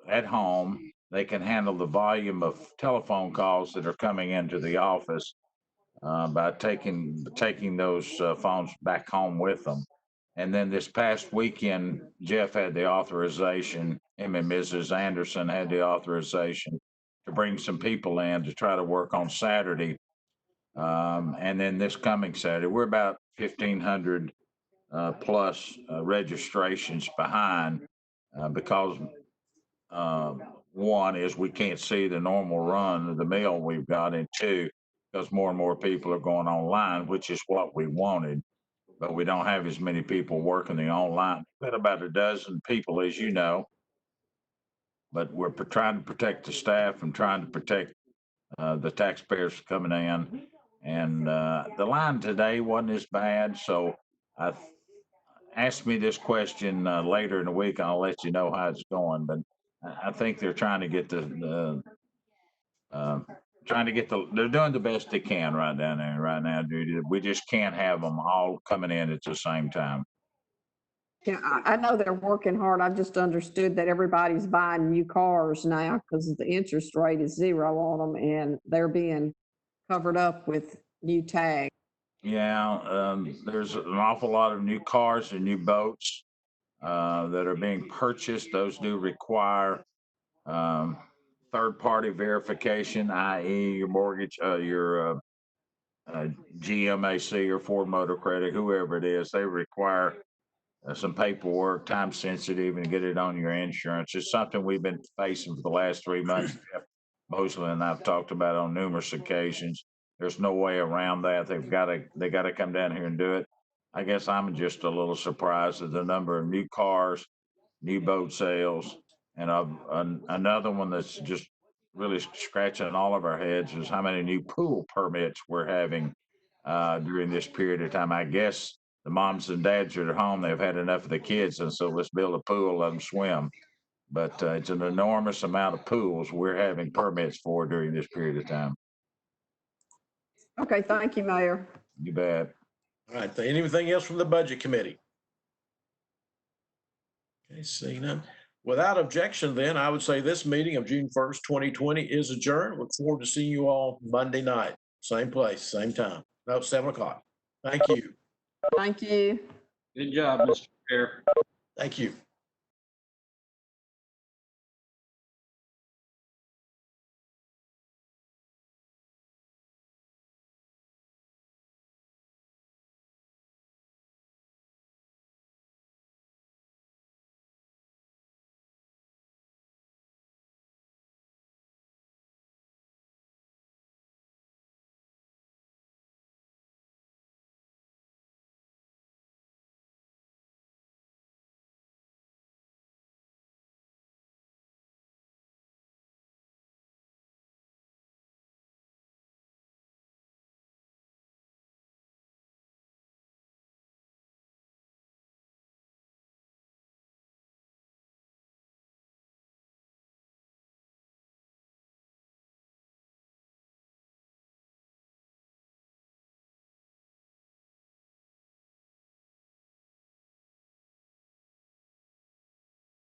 at home, they can handle the volume of telephone calls that are coming into the office by taking those phones back home with them. And then this past weekend, Jeff had the authorization, him and Mrs. Anderson had the authorization to bring some people in to try to work on Saturday. And then this coming Saturday, we're about 1,500 plus registrations behind because one is we can't see the normal run of the mill we've got, and two, because more and more people are going online, which is what we wanted, but we don't have as many people working the online. We've got about a dozen people, as you know, but we're trying to protect the staff and trying to protect the taxpayers coming in. And the line today wasn't as bad, so ask me this question later in the week, and I'll let you know how it's going. But I think they're trying to get they're doing the best they can right down there right now, Judy. We just can't have them all coming in at the same time. Yeah, I know they're working hard. I just understood that everybody's buying new cars now because the interest rate is 0 on them and they're being covered up with new tags. Yeah, there's an awful lot of new cars and new boats that are being purchased. Those do require third-party verification, i.e. your mortgage, your GMAC or Ford Motor Credit, whoever it is. They require some paperwork, time sensitive, and get it on your insurance. It's something we've been facing for the last 3 months. Jeff Mosley and I've talked about on numerous occasions. There's no way around that. They got to come down here and do it. I guess I'm just a little surprised at the number of new cars, new boat sales, and another one that's just really scratching all of our heads is how many new pool permits we're having during this period of time. I guess the moms and dads are at home. They've had enough of the kids, and so let's build a pool, let them swim. But it's an enormous amount of pools we're having permits for during this period of time. Okay, thank you, Mayor. You bet. All right, anything else from the Budget Committee? Okay, seeing none. Without objection, then, I would say this meeting of June 1st, 2020 is adjourned. Look forward to seeing you all Monday night. Same place, same time. No, 7 o'clock. Thank you. Thank you. Good job, Mr. Chair. Thank you.